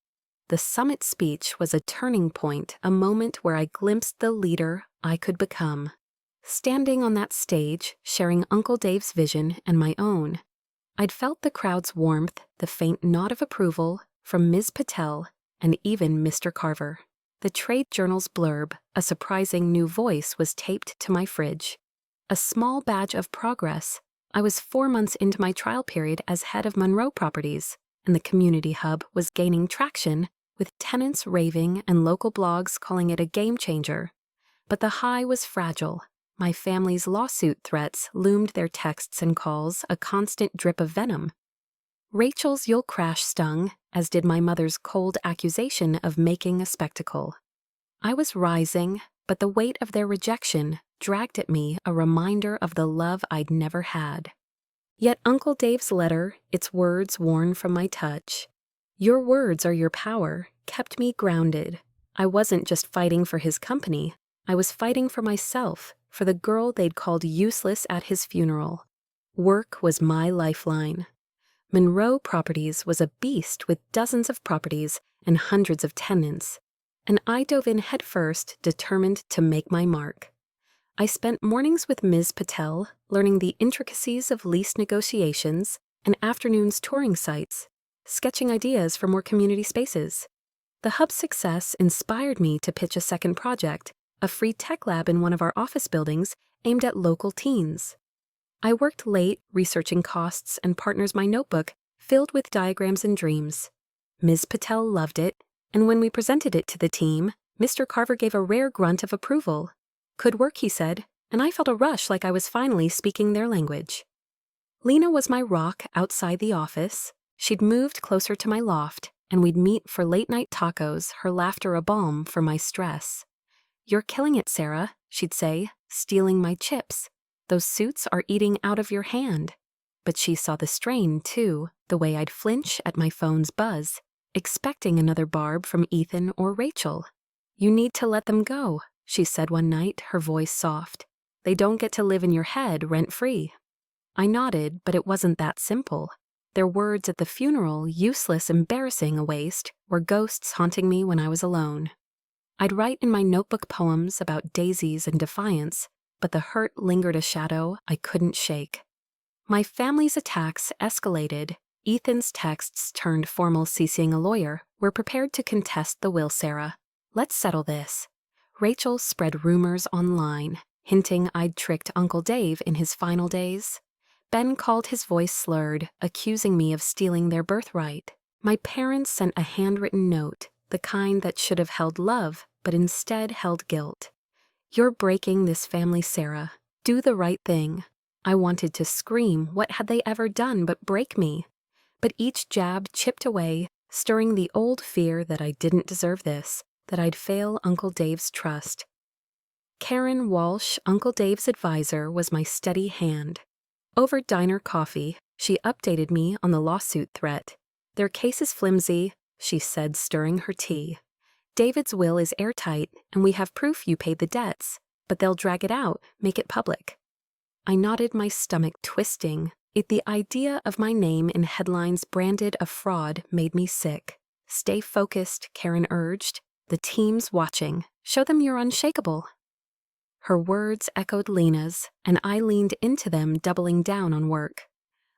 The summit speech was a turning point, a moment where I glimpsed the leader I could become. Standing on that stage, sharing Uncle Dave's vision and my own, I'd felt the crowd's warmth, the faint nod of approval from Ms. Patel and even Mr. Carver. The trade journal's blurb, a surprising new voice, was taped to my fridge. A small badge of progress. I was 4 months into my trial period as head of Monroe Properties, and the community hub was gaining traction, with tenants raving and local blogs calling it a game changer. But the high was fragile. My family's lawsuit threats loomed, their texts and calls a constant drip of venom. Rachel's "you'll crash" stung, as did my mother's cold accusation of making a spectacle. I was rising, but the weight of their rejection dragged at me, a reminder of the love I'd never had. Yet Uncle Dave's letter, its words worn from my touch, "Your words are your power," kept me grounded. I wasn't just fighting for his company, I was fighting for myself, for the girl they'd called useless at his funeral. Work was my lifeline. Monroe Properties was a beast with dozens of properties and hundreds of tenants, and I dove in headfirst, determined to make my mark. I spent mornings with Ms. Patel, learning the intricacies of lease negotiations, and afternoons touring sites, sketching ideas for more community spaces. The hub's success inspired me to pitch a second project, a free tech lab in one of our office buildings aimed at local teens. I worked late, researching costs and partners, my notebook filled with diagrams and dreams. Ms. Patel loved it, And when we presented it to the team, Mr. Carver gave a rare grunt of approval. "Could work," he said, and I felt a rush like I was finally speaking their language. Lena was my rock outside the office. She'd moved closer to my loft, and we'd meet for late-night tacos, her laughter a balm for my stress. "You're killing it, Sarah," she'd say, stealing my chips. "Those suits are eating out of your hand." But she saw the strain, too, the way I'd flinch at my phone's buzz, expecting another barb from Ethan or Rachel. "You need to let them go," she said one night, her voice soft. "They don't get to live in your head rent-free." I nodded, but it wasn't that simple. Their words at the funeral, useless, embarrassing a waste, were ghosts haunting me when I was alone. I'd write in my notebook poems about daisies and defiance, but the hurt lingered a shadow I couldn't shake. My family's attacks escalated. Ethan's texts turned formal. "CCing a lawyer. We're prepared to contest the will, Sarah. Let's settle this." Rachel spread rumors online, hinting I'd tricked Uncle Dave in his final days. Ben called, his voice slurred, accusing me of stealing their birthright. My parents sent a handwritten note, the kind that should have held love, but instead held guilt. "You're breaking this family, Sarah. Do the right thing." I wanted to scream. What had they ever done but break me? But each jab chipped away, stirring the old fear that I didn't deserve this, that I'd fail Uncle Dave's trust. Karen Walsh, Uncle Dave's advisor, was my steady hand. Over diner coffee, she updated me on the lawsuit threat. "Their case is flimsy," she said, stirring her tea. "David's will is airtight, and we have proof you paid the debts, but they'll drag it out, make it public." I nodded, my stomach twisting. The idea of my name in headlines branded a fraud made me sick. "Stay focused," Karen urged. "The team's watching. Show them you're unshakable." Her words echoed Lena's, and I leaned into them, doubling down on work.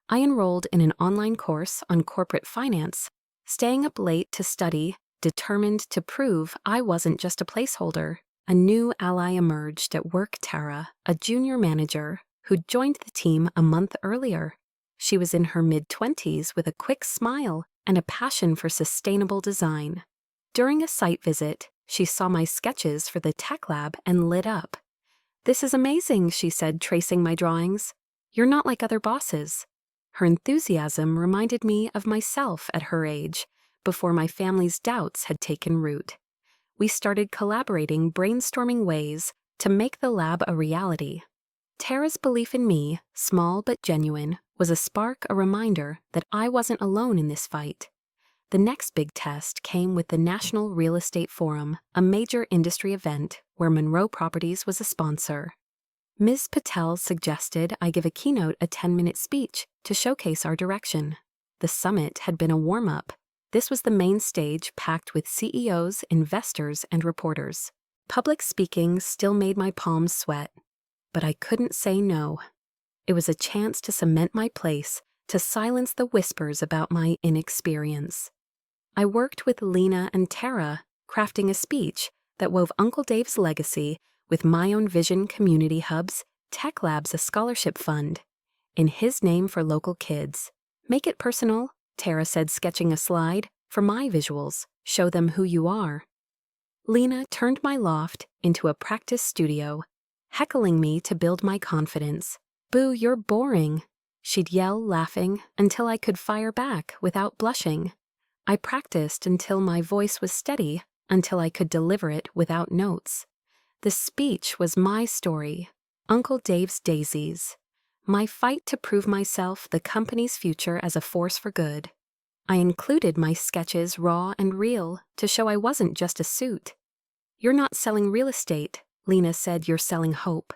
I enrolled in an online course on corporate finance, staying up late to study, determined to prove I wasn't just a placeholder. A new ally emerged at work, Tara, a junior manager who'd joined the team a month earlier. She was in her mid-20s with a quick smile and a passion for sustainable design. During a site visit, she saw my sketches for the tech lab and lit up. "This is amazing," she said, tracing my drawings. "You're not like other bosses." Her enthusiasm reminded me of myself at her age, before my family's doubts had taken root. We started collaborating, brainstorming ways to make the lab a reality. Tara's belief in me, small but genuine, was a spark, a reminder that I wasn't alone in this fight. The next big test came with the National Real Estate Forum, a major industry event where Monroe Properties was a sponsor. Ms. Patel suggested I give a keynote, a 10-minute speech, to showcase our direction. The summit had been a warm-up. This was the main stage, packed with CEOs, investors, and reporters. Public speaking still made my palms sweat, but I couldn't say no. It was a chance to cement my place, to silence the whispers about my inexperience. I worked with Lena and Tara, crafting a speech that wove Uncle Dave's legacy with my own vision, community hubs, tech labs, a scholarship fund. In his name for local kids. "Make it personal," Tara said, sketching a slide. "For my visuals, show them who you are." Lena turned my loft into a practice studio, heckling me to build my confidence. "Boo, you're boring," she'd yell, laughing, until I could fire back without blushing. I practiced until my voice was steady, until I could deliver it without notes. The speech was my story, Uncle Dave's daisies, my fight to prove myself, the company's future as a force for good. I included my sketches raw and real to show I wasn't just a suit. "You're not selling real estate," Lena said, "you're selling hope."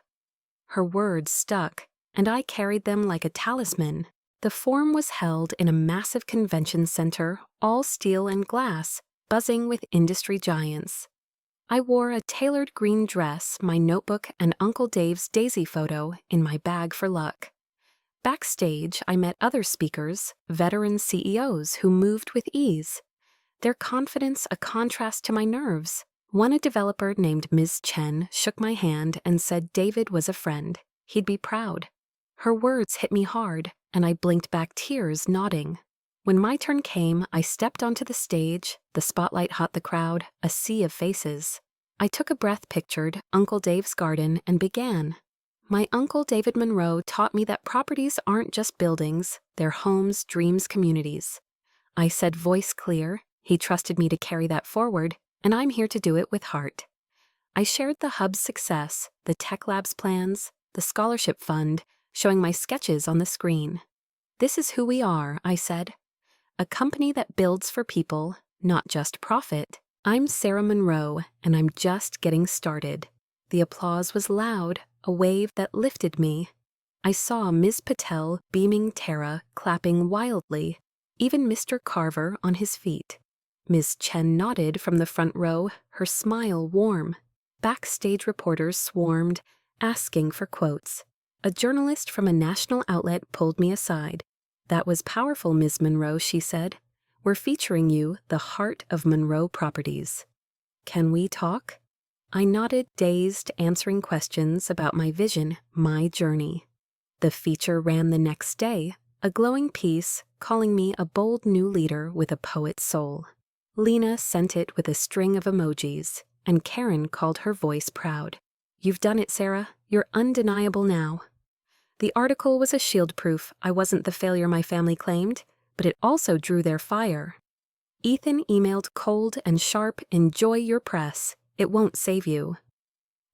Her words stuck, and I carried them like a talisman. The forum was held in a massive convention center, all steel and glass, buzzing with industry giants. I wore a tailored green dress, my notebook and Uncle Dave's daisy photo in my bag for luck. Backstage, I met other speakers, veteran CEOs who moved with ease. Their confidence a contrast to my nerves. One, a developer named Ms. Chen, shook my hand and said David was a friend. He'd be proud. Her words hit me hard, and I blinked back, tears, nodding. When my turn came, I stepped onto the stage, the spotlight hot the crowd, a sea of faces. I took a breath, pictured Uncle Dave's garden, and began. My Uncle David Monroe taught me that properties aren't just buildings, they're homes, dreams, communities. I said, voice clear. He trusted me to carry that forward, and I'm here to do it with heart. I shared the hub's success, the tech lab's plans, the scholarship fund, showing my sketches on the screen. This is who we are, I said. A company that builds for people, not just profit. I'm Sarah Monroe, and I'm just getting started. The applause was loud, a wave that lifted me. I saw Ms. Patel beaming, Tara clapping wildly, even Mr. Carver on his feet. Ms. Chen nodded from the front row, her smile warm. Backstage reporters swarmed, asking for quotes. A journalist from a national outlet pulled me aside. That was powerful, Ms. Monroe, she said. We're featuring you, the heart of Monroe Properties. Can we talk? I nodded, dazed, answering questions about my vision, my journey. The feature ran the next day, a glowing piece calling me a bold new leader with a poet's soul. Lena sent it with a string of emojis, and Karen called her voice proud. You've done it, Sarah. You're undeniable now. The article was a shield proof I wasn't the failure my family claimed, but it also drew their fire. Ethan emailed cold and sharp, enjoy your press. It won't save you.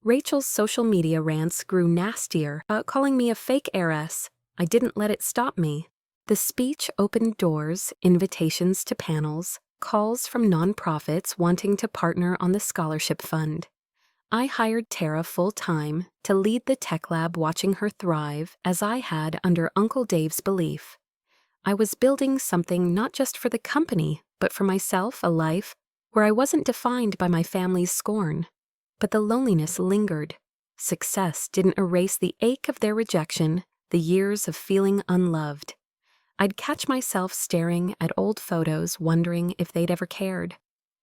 Rachel's social media rants grew nastier, calling me a fake heiress. I didn't let it stop me. The speech opened doors, invitations to panels, calls from nonprofits wanting to partner on the scholarship fund. I hired Tara full-time to lead the tech lab, watching her thrive as I had under Uncle Dave's belief. I was building something not just for the company, but for myself, a life where I wasn't defined by my family's scorn. But the loneliness lingered. Success didn't erase the ache of their rejection, the years of feeling unloved. I'd catch myself staring at old photos, wondering if they'd ever cared.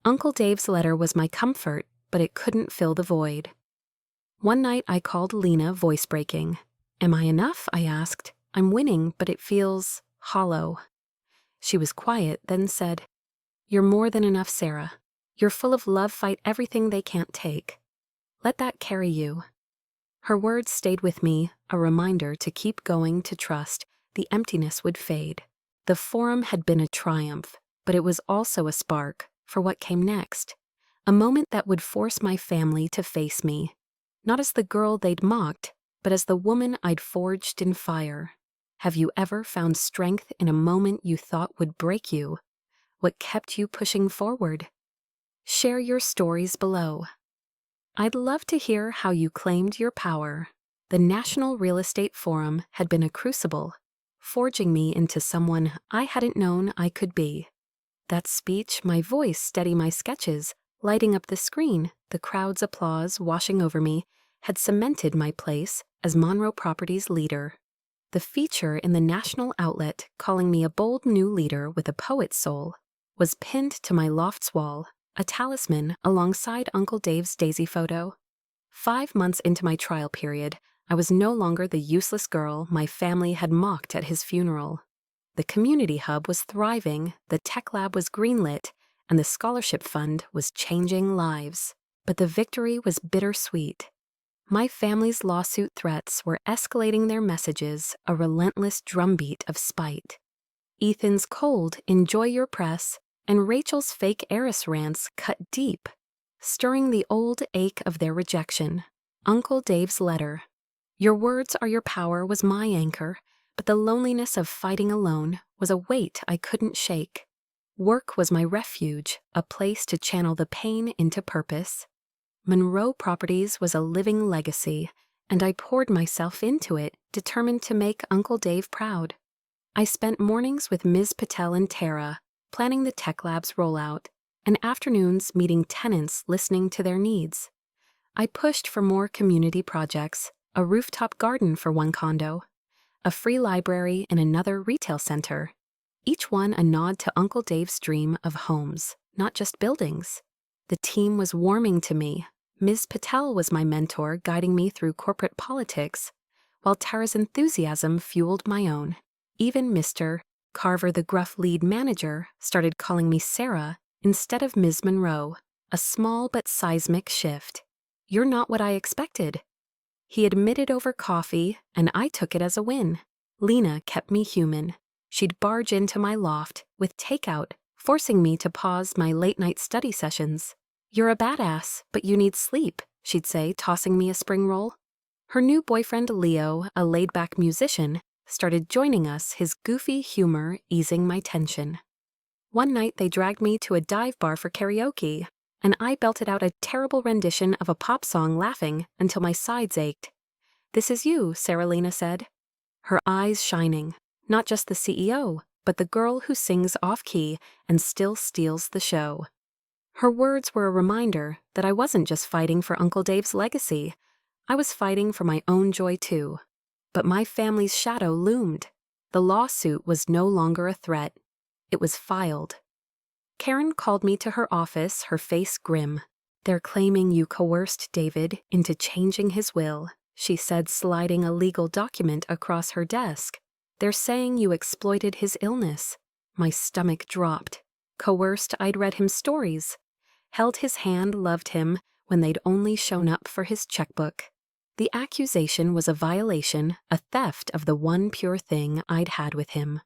Uncle Dave's letter was my comfort, but it couldn't fill the void. One night I called Lena, voice breaking. Am I enough? I asked. I'm winning, but it feels hollow. She was quiet, then said, You're more than enough, Sarah. You're full of love, fight everything they can't take. Let that carry you. Her words stayed with me, a reminder to keep going, to trust the emptiness would fade. The forum had been a triumph, but it was also a spark for what came next. A moment that would force my family to face me, not as the girl they'd mocked, but as the woman I'd forged in fire. Have you ever found strength in a moment you thought would break you? What kept you pushing forward? Share your stories below. I'd love to hear how you claimed your power. The National Real Estate Forum had been a crucible, forging me into someone I hadn't known I could be. That speech, my voice steady, my sketches, lighting up the screen, the crowd's applause washing over me, had cemented my place as Monroe Properties' leader. The feature in the national outlet, calling me a bold new leader with a poet's soul, was pinned to my loft's wall, a talisman alongside Uncle Dave's daisy photo. 5 months into my trial period, I was no longer the useless girl my family had mocked at his funeral. The community hub was thriving, the tech lab was greenlit, and the scholarship fund was changing lives. But the victory was bittersweet. My family's lawsuit threats were escalating their messages, a relentless drumbeat of spite. Ethan's cold, enjoy your press, and Rachel's fake heiress rants cut deep, stirring the old ache of their rejection. Uncle Dave's letter. Your words are your power was my anchor, but the loneliness of fighting alone was a weight I couldn't shake. Work was my refuge, a place to channel the pain into purpose. Monroe Properties was a living legacy, and I poured myself into it, determined to make Uncle Dave proud. I spent mornings with Ms. Patel and Tara, planning the tech lab's rollout, and afternoons meeting tenants, listening to their needs. I pushed for more community projects, a rooftop garden for one condo, a free library in another retail center, each one a nod to Uncle Dave's dream of homes, not just buildings. The team was warming to me. Ms. Patel was my mentor, guiding me through corporate politics, while Tara's enthusiasm fueled my own. Even Mr. Carver, the gruff lead manager, started calling me Sarah instead of Ms. Monroe, a small but seismic shift. "You're not what I expected." He admitted over coffee, and I took it as a win. Lena kept me human. She'd barge into my loft with takeout, forcing me to pause my late-night study sessions. "You're a badass, but you need sleep," she'd say, tossing me a spring roll. Her new boyfriend Leo, a laid-back musician, started joining us, his goofy humor easing my tension. One night they dragged me to a dive bar for karaoke, and I belted out a terrible rendition of a pop song, laughing until my sides ached. "This is you," Sarah Lena said, her eyes shining. Not just the CEO, but the girl who sings off-key and still steals the show. Her words were a reminder that I wasn't just fighting for Uncle Dave's legacy. I was fighting for my own joy too. But my family's shadow loomed. The lawsuit was no longer a threat. It was filed. Karen called me to her office, her face grim. "They're claiming you coerced David into changing his will," she said, sliding a legal document across her desk. "They're saying you exploited his illness." My stomach dropped. Coerced, I'd read him stories. Held his hand, loved him, when they'd only shown up for his checkbook. The accusation was a violation, a theft of the one pure thing I'd had with him.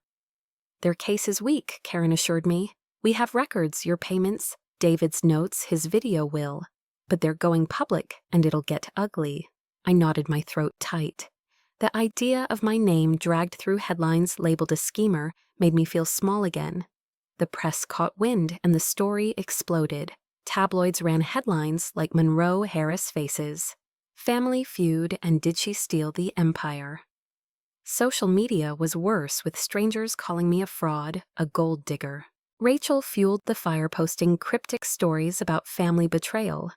"Their case is weak," Karen assured me. "We have records, your payments, David's notes, his video will. But they're going public, and it'll get ugly." I knotted my throat tight. The idea of my name dragged through headlines labeled a schemer made me feel small again. The press caught wind, and the story exploded. Tabloids ran headlines like Monroe Harris faces, family feud, and did she steal the empire? Social media was worse, with strangers calling me a fraud, a gold digger. Rachel fueled the fire, posting cryptic stories about family betrayal,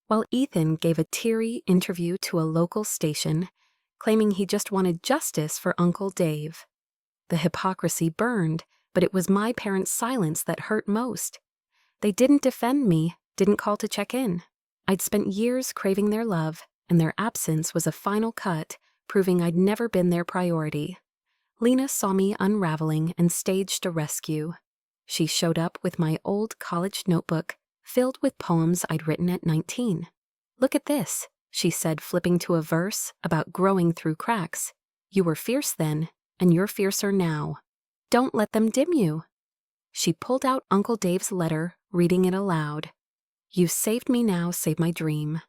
while Ethan gave a teary interview to a local station, claiming he just wanted justice for Uncle Dave. The hypocrisy burned, but it was my parents' silence that hurt most. They didn't defend me, didn't call to check in. I'd spent years craving their love, and their absence was a final cut, proving I'd never been their priority. Lena saw me unraveling and staged a rescue. She showed up with my old college notebook, filled with poems I'd written at 19. "Look at this," she said, flipping to a verse about growing through cracks. "You were fierce then, and you're fiercer now. Don't let them dim you." She pulled out Uncle Dave's letter, reading it aloud. "You saved me now, save my dream."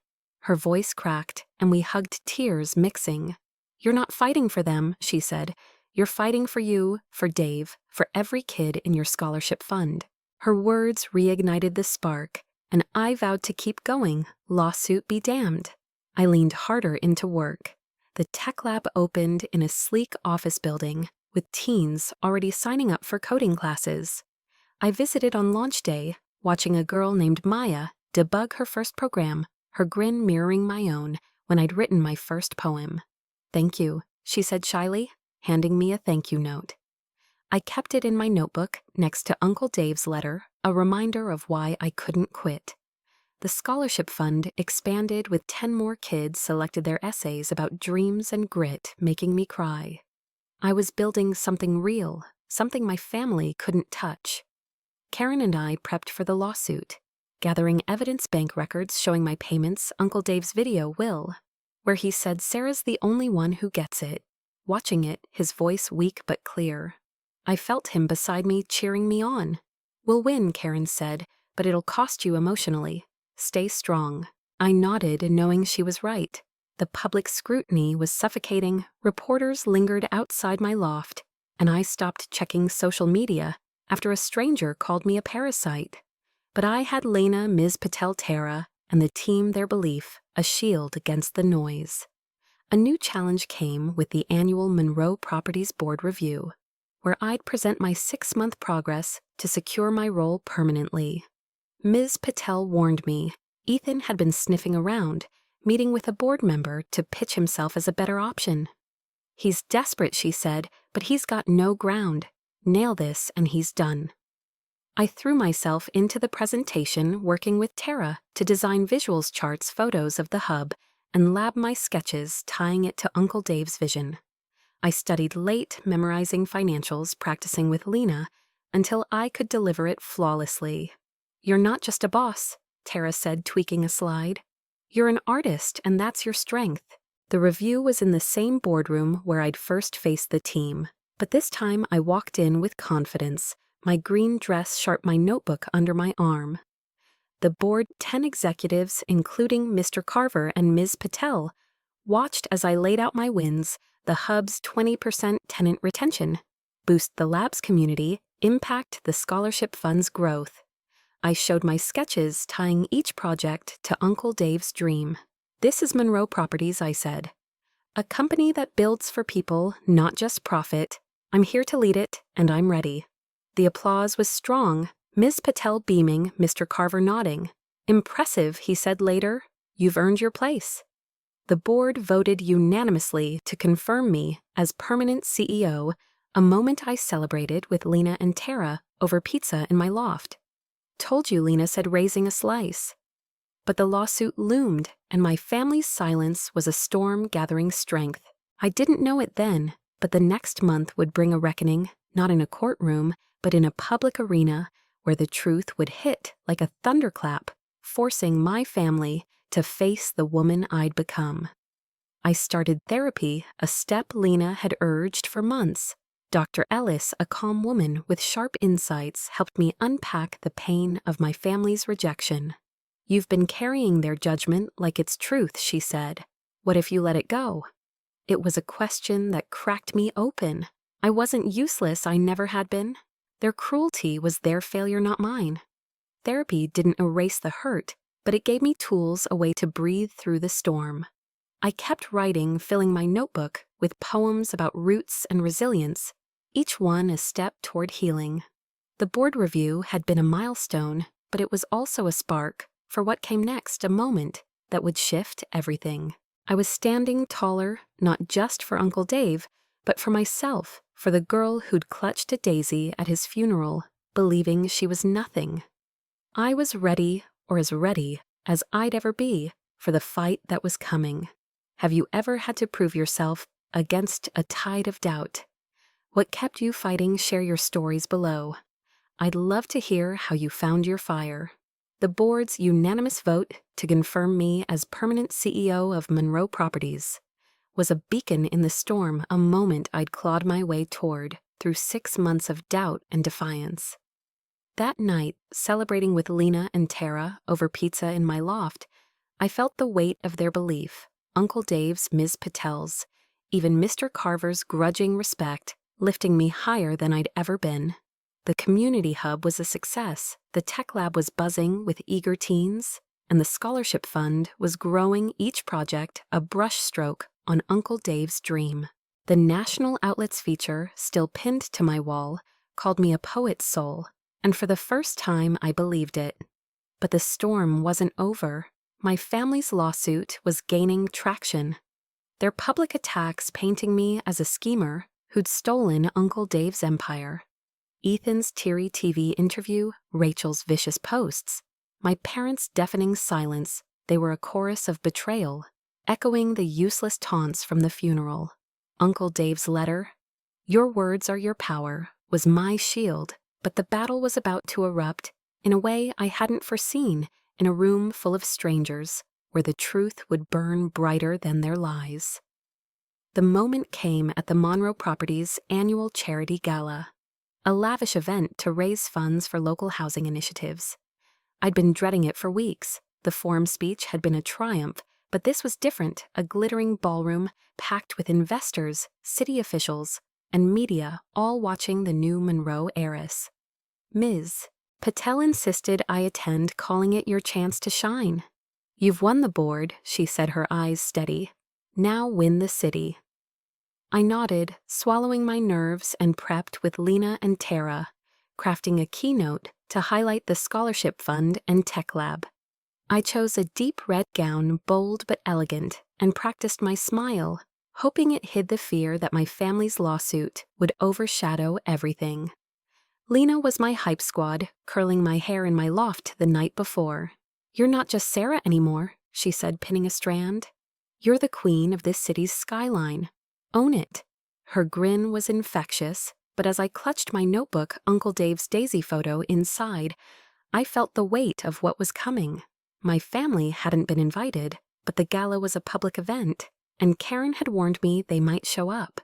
Her voice cracked, and we hugged, tears mixing. "You're not fighting for them," she said. "You're fighting for you, for Dave, for every kid in your scholarship fund." Her words reignited the spark, and I vowed to keep going, lawsuit be damned. I leaned harder into work. The tech lab opened in a sleek office building, with teens already signing up for coding classes. I visited on launch day, watching a girl named Maya debug her first program, her grin mirroring my own when I'd written my first poem. "Thank you," she said shyly, handing me a thank you note. I kept it in my notebook next to Uncle Dave's letter, a reminder of why I couldn't quit. The scholarship fund expanded with 10 more kids selected their essays about dreams and grit, making me cry. I was building something real, something my family couldn't touch. Karen and I prepped for the lawsuit, gathering evidence, bank records showing my payments, Uncle Dave's video will, where he said Sarah's the only one who gets it. Watching it, his voice weak but clear. I felt him beside me, cheering me on. "We'll win," Karen said, "but it'll cost you emotionally. Stay strong." I nodded, knowing she was right. The public scrutiny was suffocating, reporters lingered outside my loft, and I stopped checking social media after a stranger called me a parasite. But I had Lena, Ms. Patel Tara, and the team, their belief, a shield against the noise. A new challenge came with the annual Monroe Properties Board review, where I'd present my 6-month progress to secure my role permanently. Ms. Patel warned me Ethan had been sniffing around, meeting with a board member to pitch himself as a better option. "He's desperate," she said, "but he's got no ground. Nail this and he's done." I threw myself into the presentation, working with Tara to design visuals, charts, photos of the hub, and lab my sketches, tying it to Uncle Dave's vision. I studied late, memorizing financials, practicing with Lena, until I could deliver it flawlessly. "You're not just a boss," Tara said, tweaking a slide. "You're an artist, and that's your strength." The review was in the same boardroom where I'd first faced the team, but this time I walked in with confidence, my green dress sharp, my notebook under my arm. The board, 10 executives, including Mr. Carver and Ms. Patel, watched as I laid out my wins: the hub's 20% tenant retention, boost the lab's community, impact the scholarship fund's growth. I showed my sketches tying each project to Uncle Dave's dream. "This is Monroe Properties," I said. "A company that builds for people, not just profit. I'm here to lead it, and I'm ready." The applause was strong, Ms. Patel beaming, Mr. Carver nodding. "Impressive," he said later. "You've earned your place." The board voted unanimously to confirm me as permanent CEO, a moment I celebrated with Lena and Tara over pizza in my loft. "Told you," Lena said, raising a slice. But the lawsuit loomed, and my family's silence was a storm gathering strength. I didn't know it then, but the next month would bring a reckoning, not in a courtroom, but in a public arena where the truth would hit like a thunderclap, forcing my family to face the woman I'd become. I started therapy, a step Lena had urged for months. Dr. Ellis, a calm woman with sharp insights, helped me unpack the pain of my family's rejection. "You've been carrying their judgment like it's truth," she said. "What if you let it go?" It was a question that cracked me open. I wasn't useless, I never had been. Their cruelty was their failure, not mine. Therapy didn't erase the hurt, but it gave me tools, a way to breathe through the storm. I kept writing, filling my notebook with poems about roots and resilience, each one a step toward healing. The board review had been a milestone, but it was also a spark for what came next, a moment that would shift everything. I was standing taller, not just for Uncle Dave, but for myself, for the girl who'd clutched a daisy at his funeral, believing she was nothing. I was ready, or as ready as I'd ever be, for the fight that was coming. Have you ever had to prove yourself against a tide of doubt? What kept you fighting? Share your stories below. I'd love to hear how you found your fire. The board's unanimous vote to confirm me as permanent CEO of Monroe Properties was a beacon in the storm, a moment I'd clawed my way toward through 6 months of doubt and defiance. That night, celebrating with Lena and Tara over pizza in my loft, I felt the weight of their belief, Uncle Dave's, Ms. Patel's, even Mr. Carver's grudging respect, lifting me higher than I'd ever been. The community hub was a success, the tech lab was buzzing with eager teens, and the scholarship fund was growing, each project a brushstroke on Uncle Dave's dream. The national outlets feature, still pinned to my wall, called me a poet's soul, and for the first time I believed it. But the storm wasn't over. My family's lawsuit was gaining traction. Their public attacks painting me as a schemer who'd stolen Uncle Dave's empire. Ethan's teary TV interview, Rachel's vicious posts, my parents' deafening silence, they were a chorus of betrayal, echoing the useless taunts from the funeral. Uncle Dave's letter, "Your words are your power," was my shield, but the battle was about to erupt in a way I hadn't foreseen, in a room full of strangers, where the truth would burn brighter than their lies. The moment came at the Monroe Properties annual charity gala, a lavish event to raise funds for local housing initiatives. I'd been dreading it for weeks. The forum speech had been a triumph, but this was different, a glittering ballroom packed with investors, city officials, and media, all watching the new Monroe heiress. Ms. Patel insisted I attend, calling it your chance to shine. "You've won the board," she said, her eyes steady. "Now win the city." I nodded, swallowing my nerves, and prepped with Lena and Tara, crafting a keynote to highlight the scholarship fund and tech lab. I chose a deep red gown, bold but elegant, and practiced my smile, hoping it hid the fear that my family's lawsuit would overshadow everything. Lena was my hype squad, curling my hair in my loft the night before. "You're not just Sarah anymore," she said, pinning a strand. "You're the queen of this city's skyline. Own it." Her grin was infectious, but as I clutched my notebook, Uncle Dave's daisy photo inside, I felt the weight of what was coming. My family hadn't been invited, but the gala was a public event, and Karen had warned me they might show up.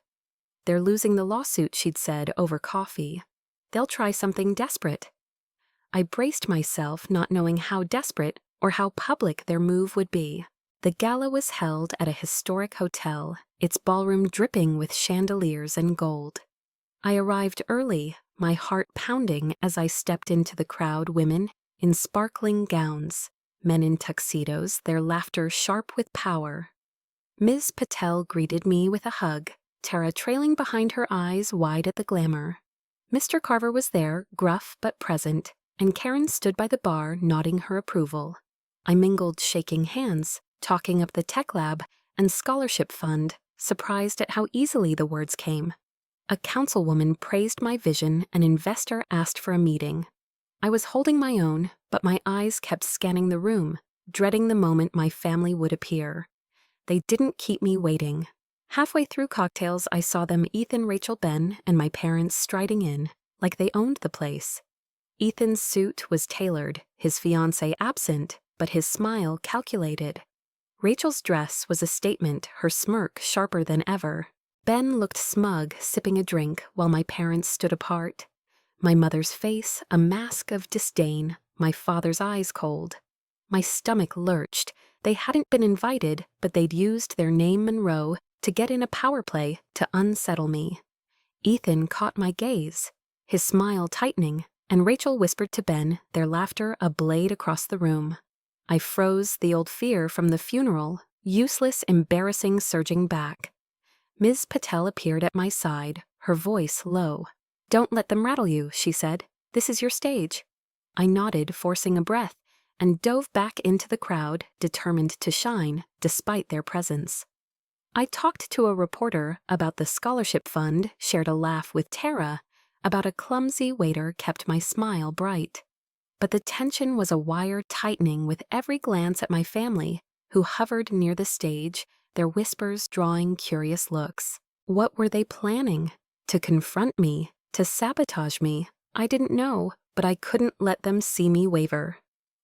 They're losing the lawsuit, she'd said, over coffee. They'll try something desperate. I braced myself, not knowing how desperate or how public their move would be. The gala was held at a historic hotel, its ballroom dripping with chandeliers and gold. I arrived early, my heart pounding as I stepped into the crowd, women in sparkling gowns, men in tuxedos, their laughter sharp with power. Ms. Patel greeted me with a hug, Tara trailing behind her, eyes wide at the glamour. Mr. Carver was there, gruff but present, and Karen stood by the bar, nodding her approval. I mingled, shaking hands, talking of the tech lab and scholarship fund, surprised at how easily the words came. A councilwoman praised my vision, an investor asked for a meeting. I was holding my own, but my eyes kept scanning the room, dreading the moment my family would appear. They didn't keep me waiting. Halfway through cocktails, I saw them, Ethan, Rachel, Ben, and my parents striding in, like they owned the place. Ethan's suit was tailored, his fiancée absent, but his smile calculated. Rachel's dress was a statement, her smirk sharper than ever. Ben looked smug, sipping a drink, while my parents stood apart. My mother's face, a mask of disdain, my father's eyes cold. My stomach lurched. They hadn't been invited, but they'd used their name Monroe to get in a power play to unsettle me. Ethan caught my gaze, his smile tightening, and Rachel whispered to Ben, their laughter a blade across the room. I froze, the old fear from the funeral, useless, embarrassing, surging back. Ms. Patel appeared at my side, her voice low. "Don't let them rattle you," she said. "This is your stage." I nodded, forcing a breath, and dove back into the crowd, determined to shine, despite their presence. I talked to a reporter about the scholarship fund, shared a laugh with Tara, about a clumsy waiter, kept my smile bright. But the tension was a wire tightening with every glance at my family, who hovered near the stage, their whispers drawing curious looks. What were they planning? To confront me? To sabotage me? I didn't know, but I couldn't let them see me waver.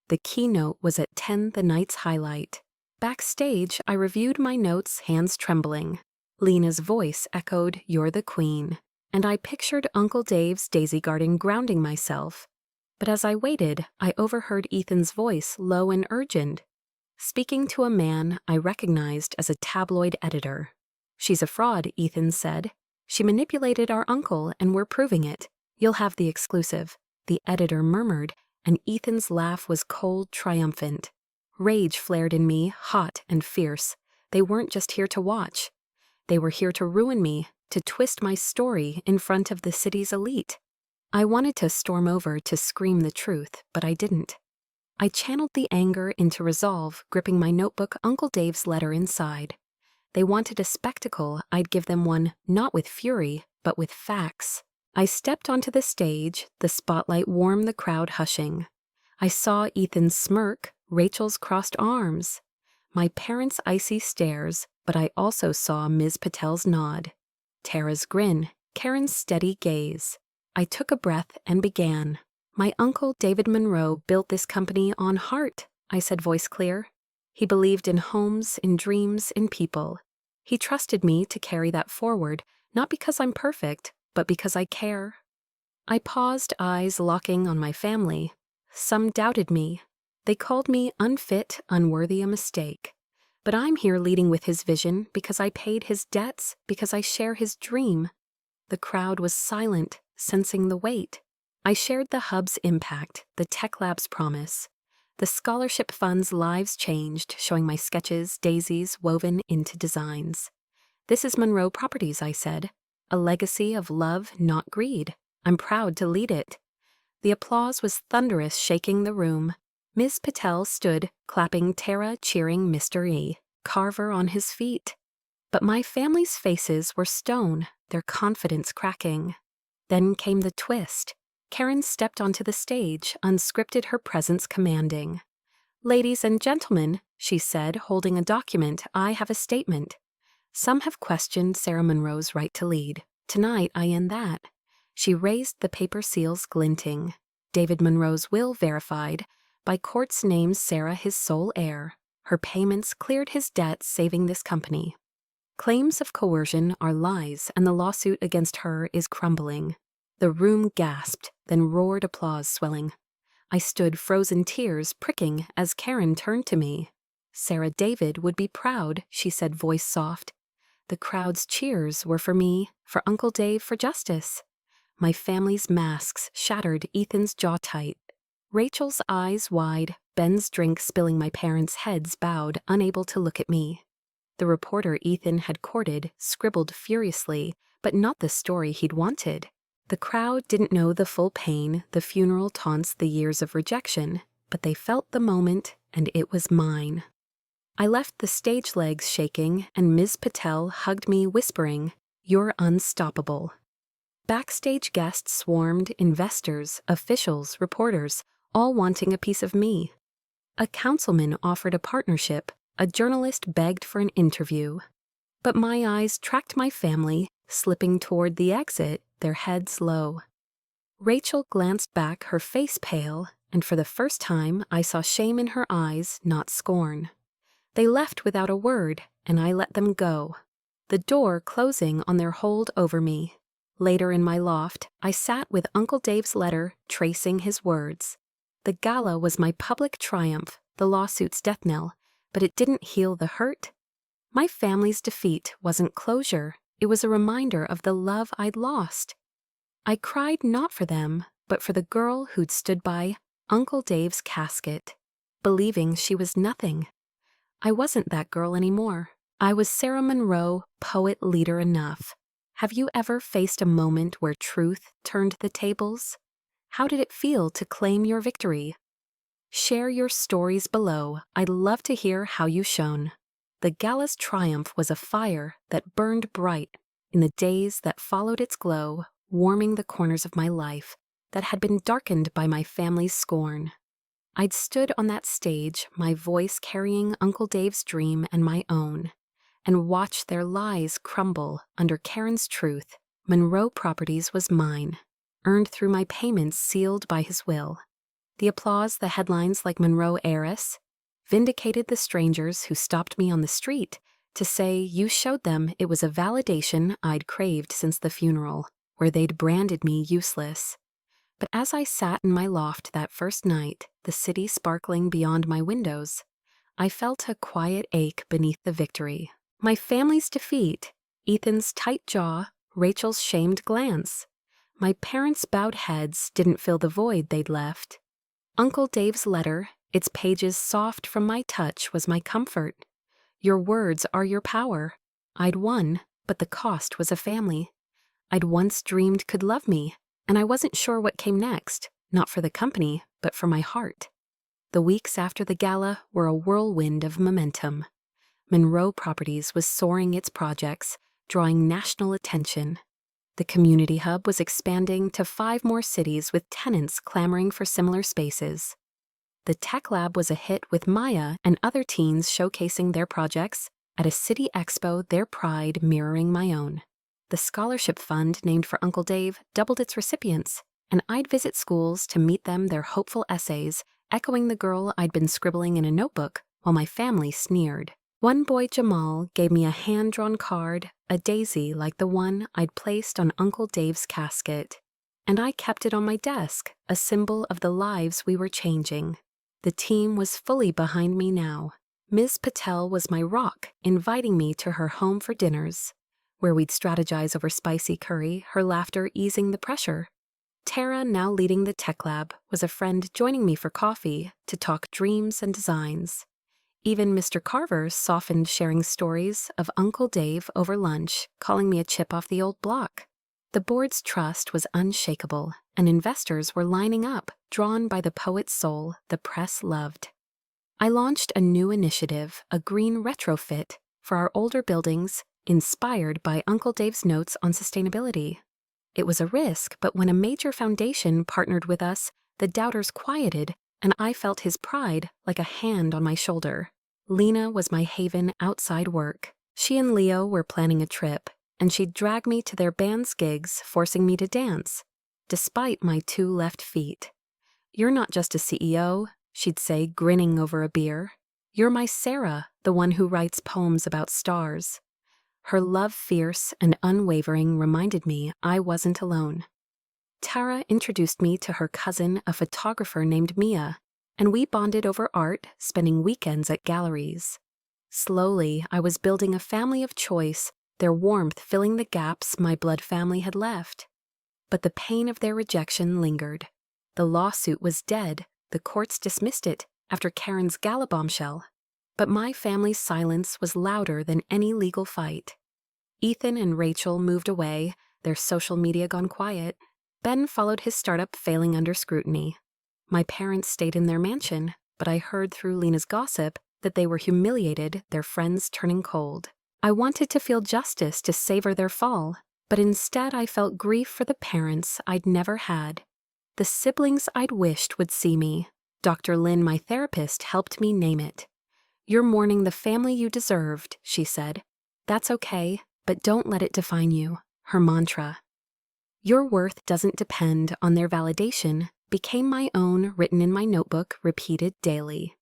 The keynote was at 10, the night's highlight. Backstage, I reviewed my notes, hands trembling. Lena's voice echoed, "You're the queen," and I pictured Uncle Dave's daisy garden, grounding myself. But as I waited, I overheard Ethan's voice, low and urgent, speaking to a man I recognized as a tabloid editor. "She's a fraud," Ethan said. "She manipulated our uncle, and we're proving it. You'll have the exclusive," the editor murmured, and Ethan's laugh was cold, triumphant. Rage flared in me, hot and fierce. They weren't just here to watch. They were here to ruin me, to twist my story in front of the city's elite. I wanted to storm over to scream the truth, but I didn't. I channeled the anger into resolve, gripping my notebook, Uncle Dave's letter inside. They wanted a spectacle. I'd give them one, not with fury, but with facts. I stepped onto the stage, the spotlight warmed, the crowd hushing. I saw Ethan's smirk, Rachel's crossed arms, my parents' icy stares, but I also saw Ms. Patel's nod, Tara's grin, Karen's steady gaze. I took a breath and began. "My uncle, David Monroe, built this company on heart," I said, voice clear. "He believed in homes, in dreams, in people. He trusted me to carry that forward, not because I'm perfect, but because I care." I paused, eyes locking on my family. Some doubted me. They called me unfit, unworthy, a mistake. But I'm here leading with his vision because I paid his debts, because I share his dream. The crowd was silent, sensing the weight. I shared the hub's impact, the tech lab's promise. The scholarship fund's lives changed, showing my sketches, daisies woven into designs. "This is Monroe Properties," I said. "A legacy of love, not greed. I'm proud to lead it." The applause was thunderous, shaking the room. Ms. Patel stood, clapping, Tara cheering, Mr. E. Carver on his feet. But my family's faces were stone, their confidence cracking. Then came the twist. Karen stepped onto the stage, unscripted, her presence commanding. "Ladies and gentlemen," she said, holding a document, "I have a statement. Some have questioned Sarah Monroe's right to lead. Tonight I end that. She raised the paper seals glinting. David Monroe's will verified. By courts names Sarah his sole heir. Her payments cleared his debts, saving this company. Claims of coercion are lies, and the lawsuit against her is crumbling. The room gasped, then roared applause swelling. I stood frozen tears pricking as Karen turned to me. Sarah David would be proud, she said, voice soft. The crowd's cheers were for me, for Uncle Dave, for justice. My family's masks shattered Ethan's jaw tight. Rachel's eyes wide, Ben's drink spilling, my parents' heads bowed, unable to look at me. The reporter Ethan had courted scribbled furiously, but not the story he'd wanted. The crowd didn't know the full pain, the funeral taunts, the years of rejection, but they felt the moment, and it was mine. I left the stage legs shaking, and Ms. Patel hugged me, whispering, "You're unstoppable." Backstage guests swarmed, investors, officials, reporters, all wanting a piece of me. A councilman offered a partnership, a journalist begged for an interview. But my eyes tracked my family, slipping toward the exit, their heads low. Rachel glanced back, her face pale, and for the first time I saw shame in her eyes, not scorn. They left without a word, and I let them go, the door closing on their hold over me. Later in my loft, I sat with Uncle Dave's letter, tracing his words. The gala was my public triumph, the lawsuit's death knell, but it didn't heal the hurt. My family's defeat wasn't closure, it was a reminder of the love I'd lost. I cried not for them, but for the girl who'd stood by Uncle Dave's casket, believing she was nothing. I wasn't that girl anymore. I was Sarah Monroe, poet leader enough. Have you ever faced a moment where truth turned the tables? How did it feel to claim your victory? Share your stories below. I'd love to hear how you shone. The gala's triumph was a fire that burned bright in the days that followed its glow, warming the corners of my life that had been darkened by my family's scorn. I'd stood on that stage, my voice carrying Uncle Dave's dream and my own, and watched their lies crumble under Karen's truth. Monroe Properties was mine, earned through my payments sealed by his will. The applause, the headlines like Monroe heiress, vindicated the strangers who stopped me on the street to say you showed them it was a validation I'd craved since the funeral, where they'd branded me useless. But as I sat in my loft that first night, the city sparkling beyond my windows, I felt a quiet ache beneath the victory. My family's defeat, Ethan's tight jaw, Rachel's shamed glance. My parents' bowed heads didn't fill the void they'd left. Uncle Dave's letter, its pages soft from my touch, was my comfort. Your words are your power. I'd won, but the cost was a family I'd once dreamed could love me, and I wasn't sure what came next, not for the company, but for my heart. The weeks after the gala were a whirlwind of momentum. Monroe Properties was soaring its projects, drawing national attention. The community hub was expanding to 5 more cities with tenants clamoring for similar spaces. The tech lab was a hit with Maya and other teens showcasing their projects at a city expo, their pride mirroring my own. The scholarship fund named for Uncle Dave doubled its recipients, and I'd visit schools to meet them their hopeful essays, echoing the girl I'd been scribbling in a notebook while my family sneered. One boy, Jamal, gave me a hand-drawn card, a daisy like the one I'd placed on Uncle Dave's casket, and I kept it on my desk, a symbol of the lives we were changing. The team was fully behind me now. Ms. Patel was my rock, inviting me to her home for dinners, where we'd strategize over spicy curry, her laughter easing the pressure. Tara, now leading the tech lab, was a friend joining me for coffee to talk dreams and designs. Even Mr. Carver softened, sharing stories of Uncle Dave over lunch, calling me a chip off the old block. The board's trust was unshakable, and investors were lining up, drawn by the poet's soul the press loved. I launched a new initiative, a green retrofit, for our older buildings, inspired by Uncle Dave's notes on sustainability. It was a risk, but when a major foundation partnered with us, the doubters quieted, and I felt his pride like a hand on my shoulder. Lena was my haven outside work. She and Leo were planning a trip, and she'd drag me to their band's gigs, forcing me to dance, despite my 2 left feet. "You're not just a CEO," she'd say, grinning over a beer. "You're my Sarah, the one who writes poems about stars." Her love, fierce and unwavering, reminded me I wasn't alone. Tara introduced me to her cousin, a photographer named Mia, and we bonded over art, spending weekends at galleries. Slowly, I was building a family of choice, their warmth filling the gaps my blood family had left. But the pain of their rejection lingered. The lawsuit was dead. The courts dismissed it after Karen's gala bombshell. But my family's silence was louder than any legal fight. Ethan and Rachel moved away, their social media gone quiet. Ben followed his startup, failing under scrutiny. My parents stayed in their mansion, but I heard through Lena's gossip that they were humiliated, their friends turning cold. I wanted to feel justice to savor their fall, but instead I felt grief for the parents I'd never had. The siblings I'd wished would see me. Dr. Lynn, my therapist, helped me name it. "You're mourning the family you deserved," she said. "That's okay, but don't let it define you," her mantra. "Your worth doesn't depend on their validation" became my own, written in my notebook, repeated daily.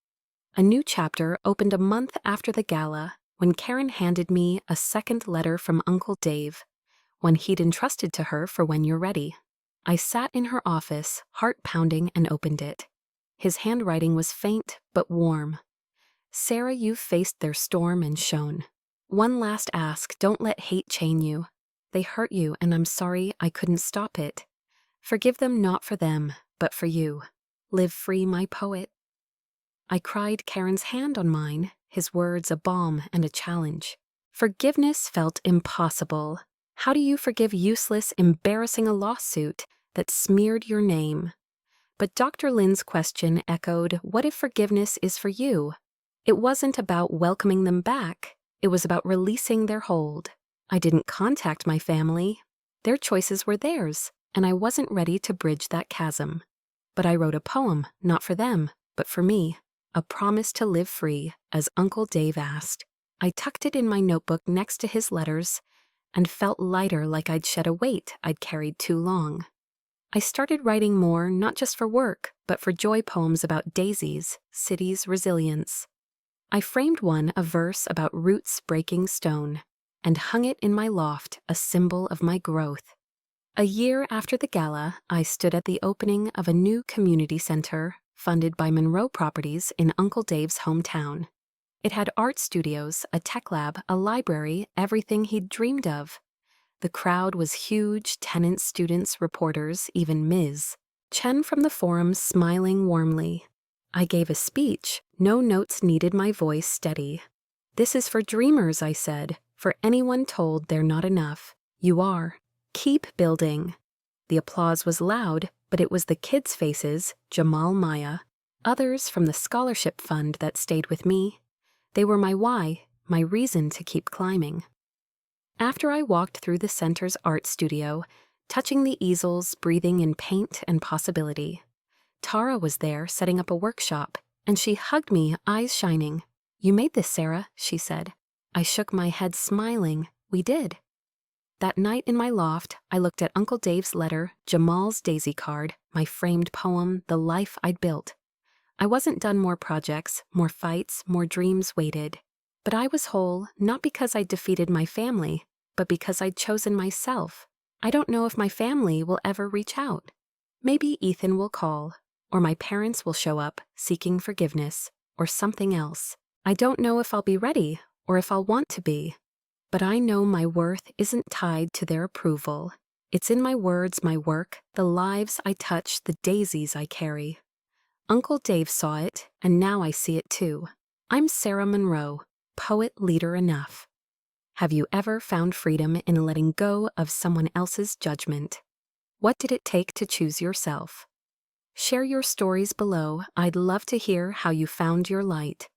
A new chapter opened a month after the gala, when Karen handed me a second letter from Uncle Dave, one he'd entrusted to her for when you're ready. I sat in her office, heart pounding, and opened it. His handwriting was faint but warm. "Sarah, you've faced their storm and shone. One last ask, don't let hate chain you. They hurt you, and I'm sorry I couldn't stop it. Forgive them not for them, but for you. Live free, my poet." I cried Karen's hand on mine, his words a balm and a challenge. Forgiveness felt impossible. How do you forgive useless, embarrassing a lawsuit that smeared your name? But Dr. Lynn's question echoed, what if forgiveness is for you? It wasn't about welcoming them back. It was about releasing their hold. I didn't contact my family. Their choices were theirs, and I wasn't ready to bridge that chasm. But I wrote a poem, not for them, but for me. A promise to live free, as Uncle Dave asked. I tucked it in my notebook next to his letters and felt lighter, like I'd shed a weight I'd carried too long. I started writing more, not just for work, but for joy poems about daisies, cities, resilience. I framed one, a verse about roots breaking stone, and hung it in my loft, a symbol of my growth. A year after the gala, I stood at the opening of a new community center funded by Monroe Properties in Uncle Dave's hometown. It had art studios, a tech lab, a library, everything he'd dreamed of. The crowd was huge, tenants, students, reporters, even Ms. Chen from the forum smiling warmly. I gave a speech. No notes needed, my voice steady. "This is for dreamers," I said. "For anyone told they're not enough. You are. Keep building." The applause was loud, but it was the kids' faces, Jamal, Maya, others from the scholarship fund that stayed with me. They were my why, my reason to keep climbing. After I walked through the center's art studio, touching the easels, breathing in paint and possibility, Tara was there setting up a workshop, and she hugged me, eyes shining. "You made this, Sarah," she said. I shook my head, smiling. We did. That night in my loft, I looked at Uncle Dave's letter, Jamal's daisy card, my framed poem, the life I'd built. I wasn't done. More projects, more fights, more dreams waited. But I was whole, not because I'd defeated my family, but because I'd chosen myself. I don't know if my family will ever reach out. Maybe Ethan will call, or my parents will show up, seeking forgiveness, or something else. I don't know if I'll be ready, or if I'll want to be. But I know my worth isn't tied to their approval. It's in my words, my work, the lives I touch, the daisies I carry. Uncle Dave saw it, and now I see it too. I'm Sarah Monroe, poet leader enough. Have you ever found freedom in letting go of someone else's judgment? What did it take to choose yourself? Share your stories below. I'd love to hear how you found your light.